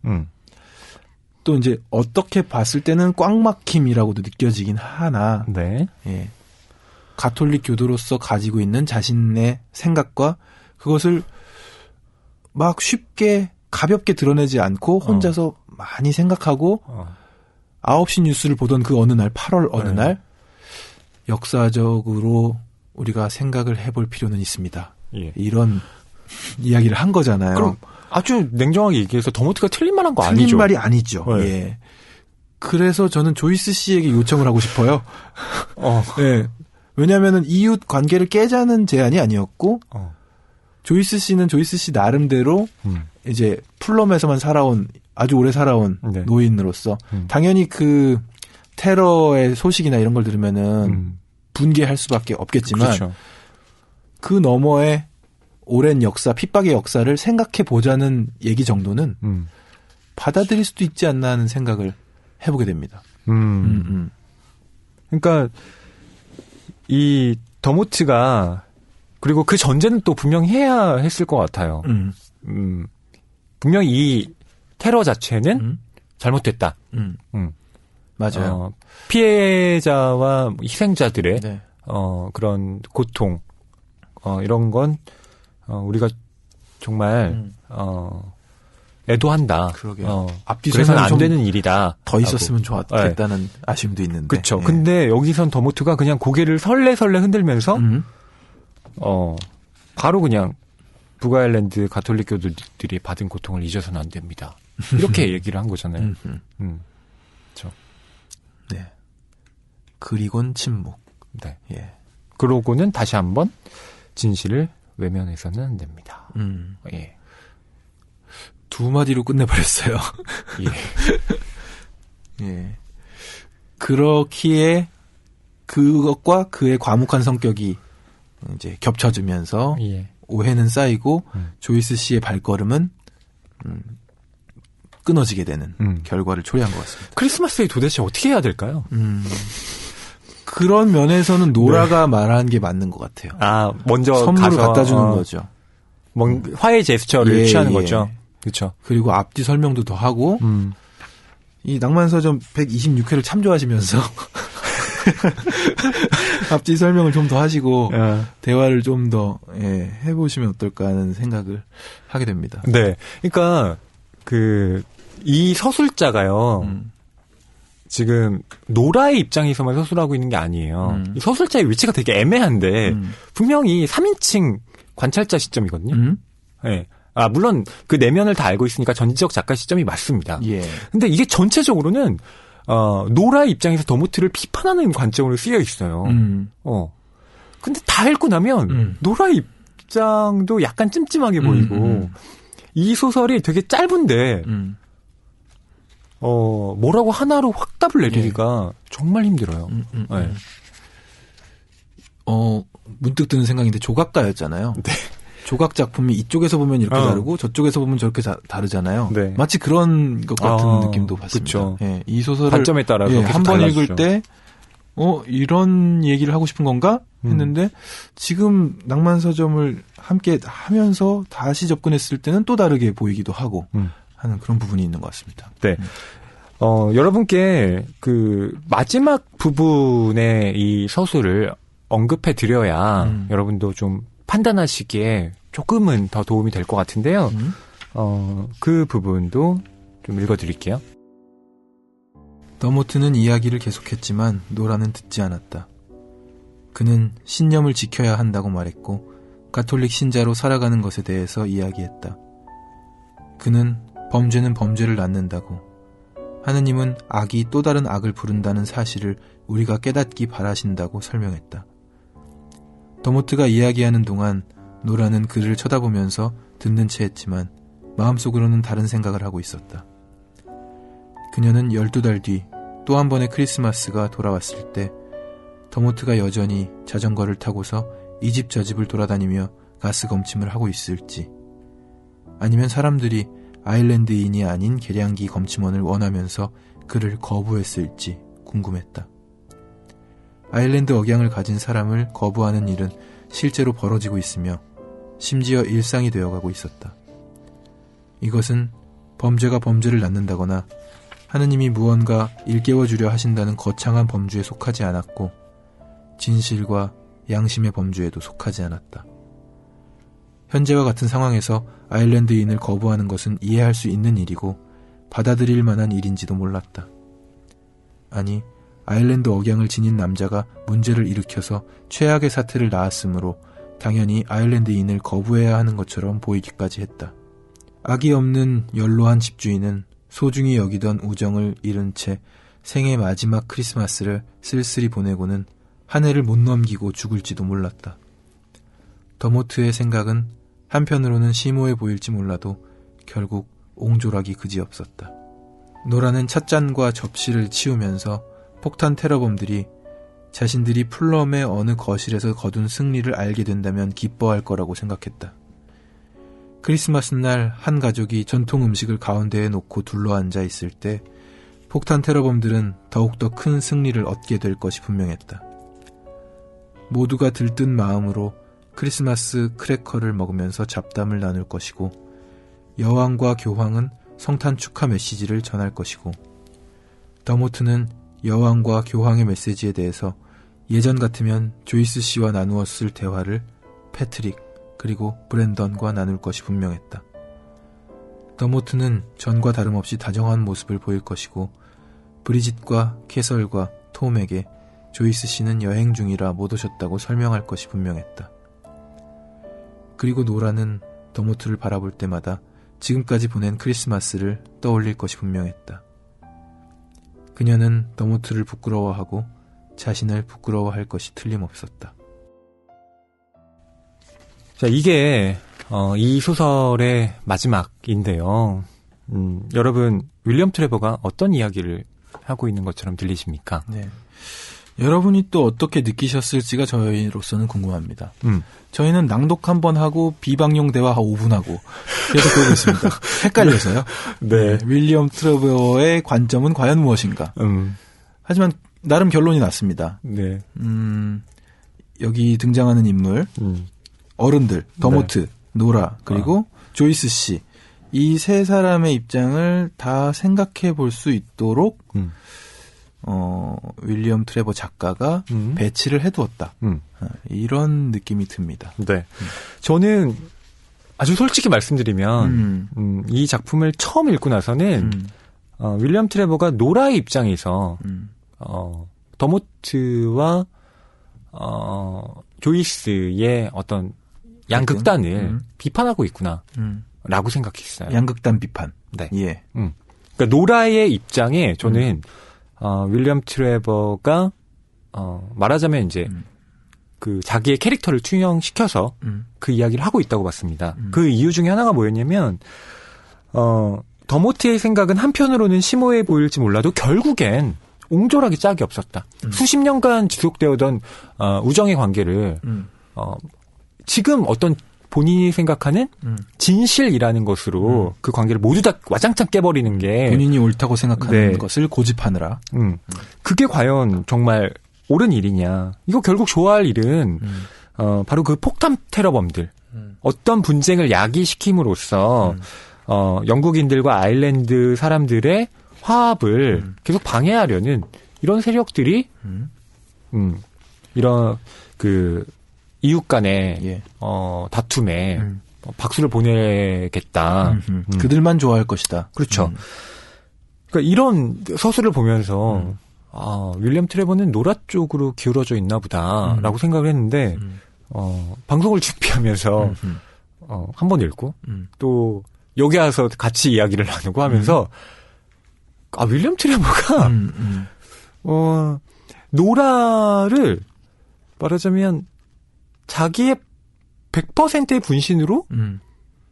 A: 또 이제 어떻게 봤을 때는 꽉 막힘이라고도 느껴지긴 하나.
B: 네.
A: 예. 가톨릭 교도로서 가지고 있는 자신의 생각과 그것을 막 쉽게 가볍게 드러내지 않고 혼자서 많이 생각하고 9시 뉴스를 보던 그 어느 날 8월 어느 날 역사적으로 우리가 생각을 해볼 필요는 있습니다.
B: 예.
A: 이런 이야기를 한 거잖아요.
B: 그럼 아주 냉정하게 얘기해서 더모트가 틀린 말한 거
A: 틀린
B: 아니죠?
A: 말이 아니죠.
B: 네.
A: 예. 그래서 저는 조이스 씨에게 요청을 하고 싶어요. 예. 왜냐하면은 이웃 관계를 깨자는 제안이 아니었고 조이스 씨는 조이스 씨 나름대로 이제 풀럼에서만 살아온 아주 오래 살아온
B: 네.
A: 노인으로서 당연히 그 테러의 소식이나 이런 걸 들으면은 분개할 수밖에 없겠지만
B: 그렇죠.
A: 그 너머의 오랜 역사, 핍박의 역사를 생각해 보자는 얘기 정도는 받아들일 수도 있지 않나 하는 생각을 해보게 됩니다.
B: 그러니까 이 더모트가 그리고 그 전제는 또 분명히 해야 했을 것 같아요. 분명히 이 테러 자체는 잘못됐다.
A: 맞아요.
B: 피해자와 희생자들의
A: 네.
B: 그런 고통 이런 건 우리가 정말 애도한다.
A: 그러게요. 앞뒤
B: 그래서는 안
A: 좀
B: 되는 일이다.
A: 더 있었으면 좋았겠다는 아쉬움도 있는데.
B: 그렇죠.
A: 예.
B: 근데 여기선 더모트가 그냥 고개를 설레설레 흔들면서 바로 그냥 북아일랜드 가톨릭 교도들이 받은 고통을 잊어서는 안 됩니다. 이렇게 얘기를 한 거잖아요. 그렇죠.
A: 네. 그리곤 침묵.
B: 네.
A: 예.
B: 그러고는 다시 한번 진실을 외면해서는 안 됩니다. 예.
A: 두 마디로 끝내버렸어요.
B: 예.
A: 예. 그렇기에 그것과 그의 과묵한 성격이 이제 겹쳐지면서
B: 예.
A: 오해는 쌓이고 조이스 씨의 발걸음은 끊어지게 되는 결과를 초래한 것 같습니다.
B: 크리스마스에 도대체 어떻게 해야 될까요?
A: 그런 면에서는 노라가 말한 게 맞는 것 같아요.
B: 아, 먼저
A: 선물을
B: 가서,
A: 갖다 주는 거죠.
B: 화해 제스처를
A: 예,
B: 취하는
A: 예.
B: 거죠. 그렇죠.
A: 그리고 앞뒤 설명도 더 하고 이 낭만서점 126회를 참조하시면서 앞뒤 설명을 좀 더 하시고 대화를 좀 더 해보시면 어떨까 하는 생각을 하게 됩니다.
B: 네. 그러니까 이 서술자가요. 지금 노라의 입장에서만 서술하고 있는 게 아니에요. 이 서술자의 위치가 되게 애매한데 분명히 3인칭 관찰자 시점이거든요. 네. 아, 물론 그 내면을 다 알고 있으니까 전지적 작가 시점이 맞습니다.
A: 예.
B: 근데 이게 전체적으로는 노라의 입장에서 더모트를 비판하는 관점으로 쓰여 있어요. 근데 다 읽고 나면 노라의 입장도 약간 찜찜하게 보이고 이 소설이 되게 짧은데 뭐라고 하나로 확 답을 내리기가 정말 힘들어요. 네.
A: 문득 드는 생각인데 조각가였잖아요.
B: 네.
A: 조각 작품이 이쪽에서 보면 이렇게 다르고 저쪽에서 보면 저렇게 다르잖아요.
B: 네.
A: 마치 그런 것 같은 느낌도 받습니다.
B: 그쵸.
A: 예, 이 소설을
B: 관점에 따라서
A: 한 번 읽을 때 이런 얘기를 하고 싶은 건가 했는데 지금 낭만서점을 함께 하면서 다시 접근했을 때는 또 다르게 보이기도 하고 하는 그런 부분이 있는 것 같습니다.
B: 네. 여러분께 그 마지막 부분의 이 서술을 언급해 드려야 여러분도 좀 판단하시기에 조금은 더 도움이 될 것 같은데요. 그 부분도 좀 읽어드릴게요.
A: 더모트는 이야기를 계속했지만 노라는 듣지 않았다. 그는 신념을 지켜야 한다고 말했고 가톨릭 신자로 살아가는 것에 대해서 이야기했다. 그는 범죄는 범죄를 낳는다고, 하느님은 악이 또 다른 악을 부른다는 사실을 우리가 깨닫기 바라신다고 설명했다. 더모트가 이야기하는 동안 노라는 그를 쳐다보면서 듣는 채 했지만 마음속으로는 다른 생각을 하고 있었다. 그녀는 12달 뒤 또 한 번의 크리스마스가 돌아왔을 때 더모트가 여전히 자전거를 타고서 이 집 저 집을 돌아다니며 가스 검침을 하고 있을지, 아니면 사람들이 아일랜드인이 아닌 계량기 검침원을 원하면서 그를 거부했을지 궁금했다. 아일랜드 억양을 가진 사람을 거부하는 일은 실제로 벌어지고 있으며 심지어 일상이 되어가고 있었다. 이것은 범죄가 범죄를 낳는다거나 하느님이 무언가 일깨워주려 하신다는 거창한 범주에 속하지 않았고 진실과 양심의 범주에도 속하지 않았다. 현재와 같은 상황에서 아일랜드인을 거부하는 것은 이해할 수 있는 일이고 받아들일 만한 일인지도 몰랐다. 아니, 아일랜드 억양을 지닌 남자가 문제를 일으켜서 최악의 사태를 낳았으므로 당연히 아일랜드인을 거부해야 하는 것처럼 보이기까지 했다. 악이 없는 연로한 집주인은 소중히 여기던 우정을 잃은 채 생애 마지막 크리스마스를 쓸쓸히 보내고는 한 해를 못 넘기고 죽을지도 몰랐다. 더모트의 생각은 한편으로는 심오해 보일지 몰라도 결국 옹졸하기 그지없었다. 노라는 찻잔과 접시를 치우면서 폭탄 테러범들이 자신들이 풀럼의 어느 거실에서 거둔 승리를 알게 된다면 기뻐할 거라고 생각했다. 크리스마스 날 한 가족이 전통 음식을 가운데에 놓고 둘러앉아 있을 때 폭탄 테러범들은 더욱더 큰 승리를 얻게 될 것이 분명했다. 모두가 들뜬 마음으로 크리스마스 크래커를 먹으면서 잡담을 나눌 것이고 여왕과 교황은 성탄 축하 메시지를 전할 것이고 더모트는 여왕과 교황의 메시지에 대해서 예전 같으면 조이스 씨와 나누었을 대화를 패트릭 그리고 브랜던과 나눌 것이 분명했다. 더모트는 전과 다름없이 다정한 모습을 보일 것이고 브리짓과 캐설과 톰에게 조이스 씨는 여행 중이라 못 오셨다고 설명할 것이 분명했다. 그리고 노라는 더모트를 바라볼 때마다 지금까지 보낸 크리스마스를 떠올릴 것이 분명했다. 그녀는 더모트를 부끄러워하고 자신을 부끄러워할 것이 틀림없었다.
B: 자, 이게 이 소설의 마지막인데요. 여러분, 윌리엄 트레버가 어떤 이야기를 하고 있는 것처럼 들리십니까?
A: 네. 여러분이 또 어떻게 느끼셨을지가 저희로서는 궁금합니다. 저희는 낭독 한번 하고 비방용 대화 5분 하고 계속 그러고 있습니다. 헷갈려서요.
B: 네.
A: 윌리엄 트레버의 관점은 과연 무엇인가? 하지만 나름 결론이 났습니다.
B: 네.
A: 여기 등장하는 인물, 어른들, 더모트, 네. 노라, 그리고 조이스 씨. 이 세 사람의 입장을 다 생각해 볼 수 있도록 윌리엄 트레버 작가가 배치를 해두었다. 이런 느낌이 듭니다.
B: 네. 저는 아주 솔직히 말씀드리면 이 작품을 처음 읽고 나서는 윌리엄 트레버가 노라의 입장에서 더모트와 조이스의 어떤 양극단을 비판하고 있구나 라고 생각했어요.
A: 양극단 비판.
B: 네.
A: 예.
B: 그러니까 노라의 입장에 저는 윌리엄 트레버가 말하자면 이제 그 자기의 캐릭터를 투영시켜서 그 이야기를 하고 있다고 봤습니다. 그 이유 중에 하나가 뭐였냐면 더모트의 생각은 한편으로는 심오해 보일지 몰라도 결국엔 옹졸하게 짝이 없었다. 수십 년간 지속되어던 우정의 관계를 지금 어떤 본인이 생각하는 진실이라는 것으로 그 관계를 모두 다 와장창 깨버리는 게
A: 본인이 옳다고 생각하는
B: 네.
A: 것을 고집하느라
B: 그게 과연 정말 옳은 일이냐. 이거 결국 좋아할 일은 바로 그 폭탄 테러범들 어떤 분쟁을 야기시킴으로써 영국인들과 아일랜드 사람들의 화합을 계속 방해하려는 이런 세력들이 이런 그 이웃 간의
A: 예.
B: 다툼에 박수를 보내겠다.
A: 그들만 좋아할 것이다.
B: 그렇죠. 그러니까 이런 서술을 보면서 윌리엄 트레버는 노라 쪽으로 기울어져 있나 보다라고 생각을 했는데 방송을 준비하면서 한 번 읽고 또 여기 와서 같이 이야기를 나누고 하면서 윌리엄 트레버가 노라를 말하자면 자기의 100%의 분신으로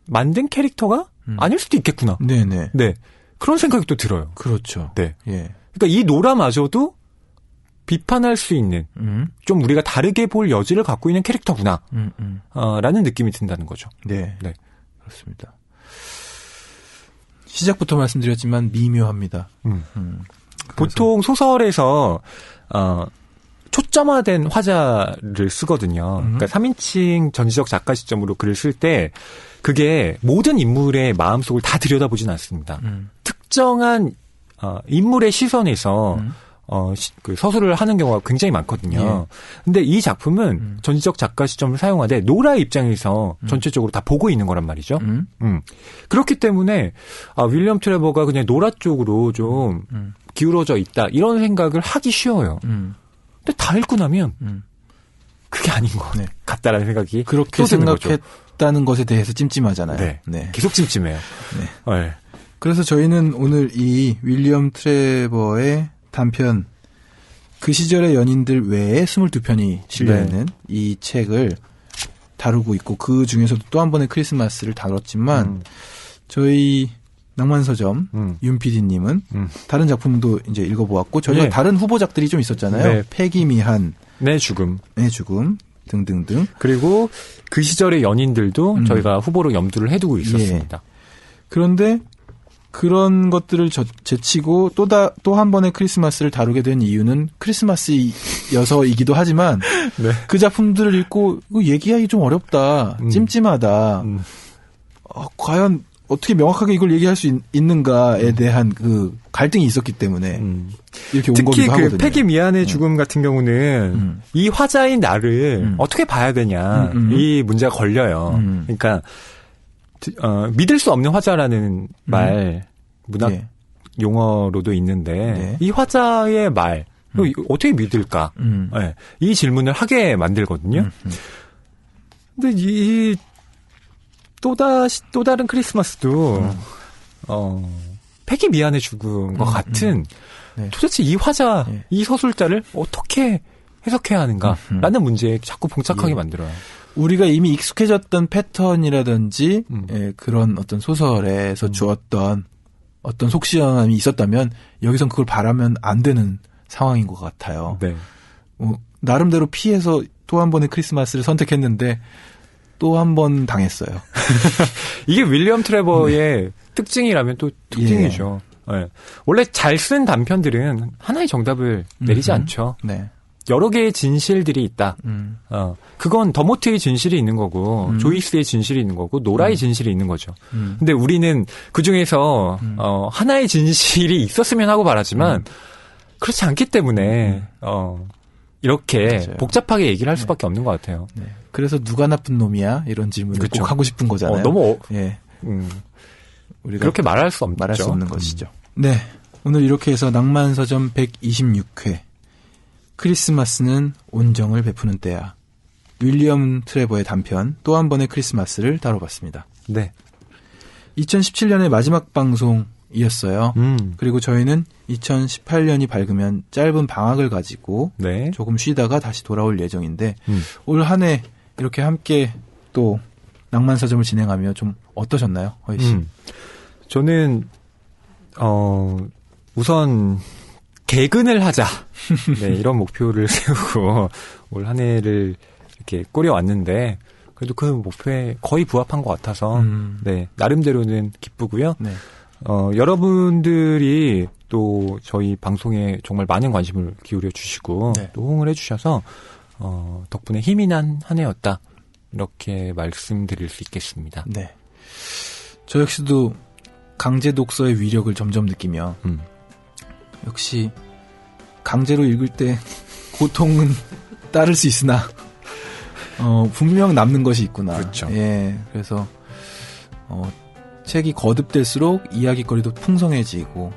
B: 만든 캐릭터가 아닐 수도 있겠구나.
A: 네네.
B: 네. 그런 생각이 또 들어요.
A: 그렇죠.
B: 네.
A: 예.
B: 그러니까 이 노라마저도 비판할 수 있는 좀 우리가 다르게 볼 여지를 갖고 있는 캐릭터구나. 라는 느낌이 든다는 거죠.
A: 네.
B: 네.
A: 그렇습니다. 시작부터 말씀드렸지만 미묘합니다.
B: 보통 소설에서 초점화된 화자를 쓰거든요. 그러니까 3인칭 전지적 작가 시점으로 글을 쓸 때 그게 모든 인물의 마음속을 다 들여다보진 않습니다. 특정한 인물의 시선에서 그 서술을 하는 경우가 굉장히 많거든요. 근데 이 작품은 전지적 작가 시점을 사용하되 노라의 입장에서 전체적으로 다 보고 있는 거란 말이죠. 그렇기 때문에 윌리엄 트레버가 그냥 노라 쪽으로 좀 기울어져 있다 이런 생각을 하기 쉬워요. 근데 다 읽고 나면 그게 아닌 것 같다라는 생각이
A: 그렇게 생각했다는 것에 대해서 찜찜하잖아요.
B: 네.
A: 네.
B: 계속 찜찜해요.
A: 네.
B: 네.
A: 그래서 저희는 오늘 이 윌리엄 트레버의 단편 그 시절의 연인들 외에 22편이 실려있는 이 책을 다루고 있고 그 중에서도 또 한 번의 크리스마스를 다뤘지만 저희 낭만서점 윤 PD님은 다른 작품도 이제 읽어보았고 저희가 다른 후보작들이 좀 있었잖아요. 패기 미한
B: 내 죽음
A: 등등등.
B: 그리고 그 시절의 연인들도 저희가 후보로 염두를 해두고 있었습니다.
A: 그런데 그런 것들을 제치고 또 한 번의 크리스마스를 다루게 된 이유는 크리스마스여서이기도 하지만 그 작품들을 읽고 얘기하기 좀 어렵다, 찜찜하다. 과연 어떻게 명확하게 이걸 얘기할 수 있는가에 대한 그 갈등이 있었기 때문에 이렇게 온 거기도 하거든요.
B: 특히 그 패기 미안의 죽음 같은 경우는 이 화자인 나를 어떻게 봐야 되냐 이 문제가 걸려요. 그러니까 믿을 수 없는 화자라는 말 문학 용어로도 있는데 이 화자의 말 어떻게 믿을까? 이 질문을 하게 만들거든요. 근데 이 또 다른 크리스마스도 패기 미안의 죽음과 같은 도대체 이 화자 이 서술자를 어떻게 해석해야 하는가라는 문제에 자꾸 봉착하게 만들어요.
A: 우리가 이미 익숙해졌던 패턴이라든지 그런 어떤 소설에서 주었던 어떤 속시원함이 있었다면 여기선 그걸 바라면 안 되는 상황인 것 같아요.
B: 네.
A: 나름대로 피해서 또 한 번의 크리스마스를 선택했는데 또 한 번 당했어요.
B: 이게 윌리엄 트레버의 특징이라면 또 특징이죠. 네. 원래 잘 쓴 단편들은 하나의 정답을 내리지 않죠.
A: 네.
B: 여러 개의 진실들이 있다. 그건 더모트의 진실이 있는 거고, 조이스의 진실이 있는 거고, 노라의 진실이 있는 거죠. 근데 우리는 그 중에서, 하나의 진실이 있었으면 하고 바라지만, 그렇지 않기 때문에, 이렇게 맞아요. 복잡하게 얘기를 할 수밖에 없는 것 같아요.
A: 네. 그래서 누가 나쁜 놈이야? 이런 질문을
B: 그쵸.
A: 꼭 하고 싶은 거잖아요.
B: 너무,
A: 우리가
B: 그렇게 말할 수 없는
A: 것이죠. 네. 오늘 이렇게 해서 낭만서점 126회. 크리스마스는 온정을 베푸는 때야. 윌리엄 트레버의 단편 또 한 번의 크리스마스를 다뤄봤습니다.
B: 네.
A: 2017년의 마지막 방송이었어요. 그리고 저희는 2018년이 밝으면 짧은 방학을 가지고 조금 쉬다가 다시 돌아올 예정인데 올 한 해 이렇게 함께 또 낭만서점을 진행하며 좀 어떠셨나요? 허희 씨?
B: 저는 우선 개근을 하자. 이런 목표를 세우고 올 한 해를 이렇게 꾸려왔는데 그래도 그 목표에 거의 부합한 것 같아서 나름대로는 기쁘고요. 여러분들이 또 저희 방송에 정말 많은 관심을 기울여 주시고 또 호응을 해주셔서 덕분에 힘이 난 한 해였다. 이렇게 말씀드릴 수 있겠습니다.
A: 네. 저 역시도 강제 독서의 위력을 점점 느끼며 역시 강제로 읽을 때 고통은 따를 수 있으나 분명 남는 것이 있구나.
B: 그렇죠.
A: 예, 그래서 책이 거듭될수록 이야기거리도 풍성해지고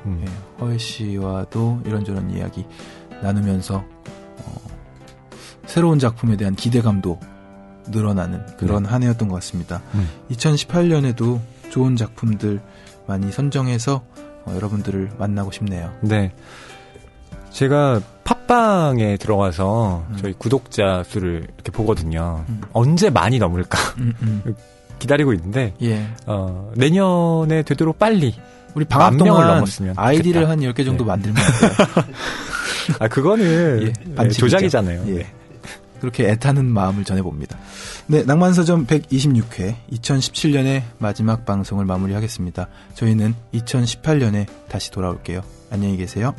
A: 허혜 씨와도 이런저런 이야기 나누면서 새로운 작품에 대한 기대감도 늘어나는 그런 한 해였던 것 같습니다. 2018년에도 좋은 작품들 많이 선정해서 여러분들을 만나고 싶네요.
B: 네. 제가 팟빵에 들어가서 저희 구독자 수를 이렇게 보거든요. 언제 많이 넘을까 기다리고 있는데
A: 예.
B: 내년에 되도록 빨리
A: 우리 방학
B: 10,000명을
A: 동안
B: 넘었으면
A: 아이디를
B: 좋겠다.
A: 한 10개 정도
B: 네.
A: 만들면 어때요?
B: 그거는
A: 예,
B: 네,
A: 반칙이죠.
B: 조작이잖아요.
A: 예.
B: 네.
A: 그렇게 애타는 마음을 전해봅니다. 네, 낭만서점 126회 2017년의 마지막 방송을 마무리하겠습니다. 저희는 2018년에 다시 돌아올게요. 안녕히 계세요.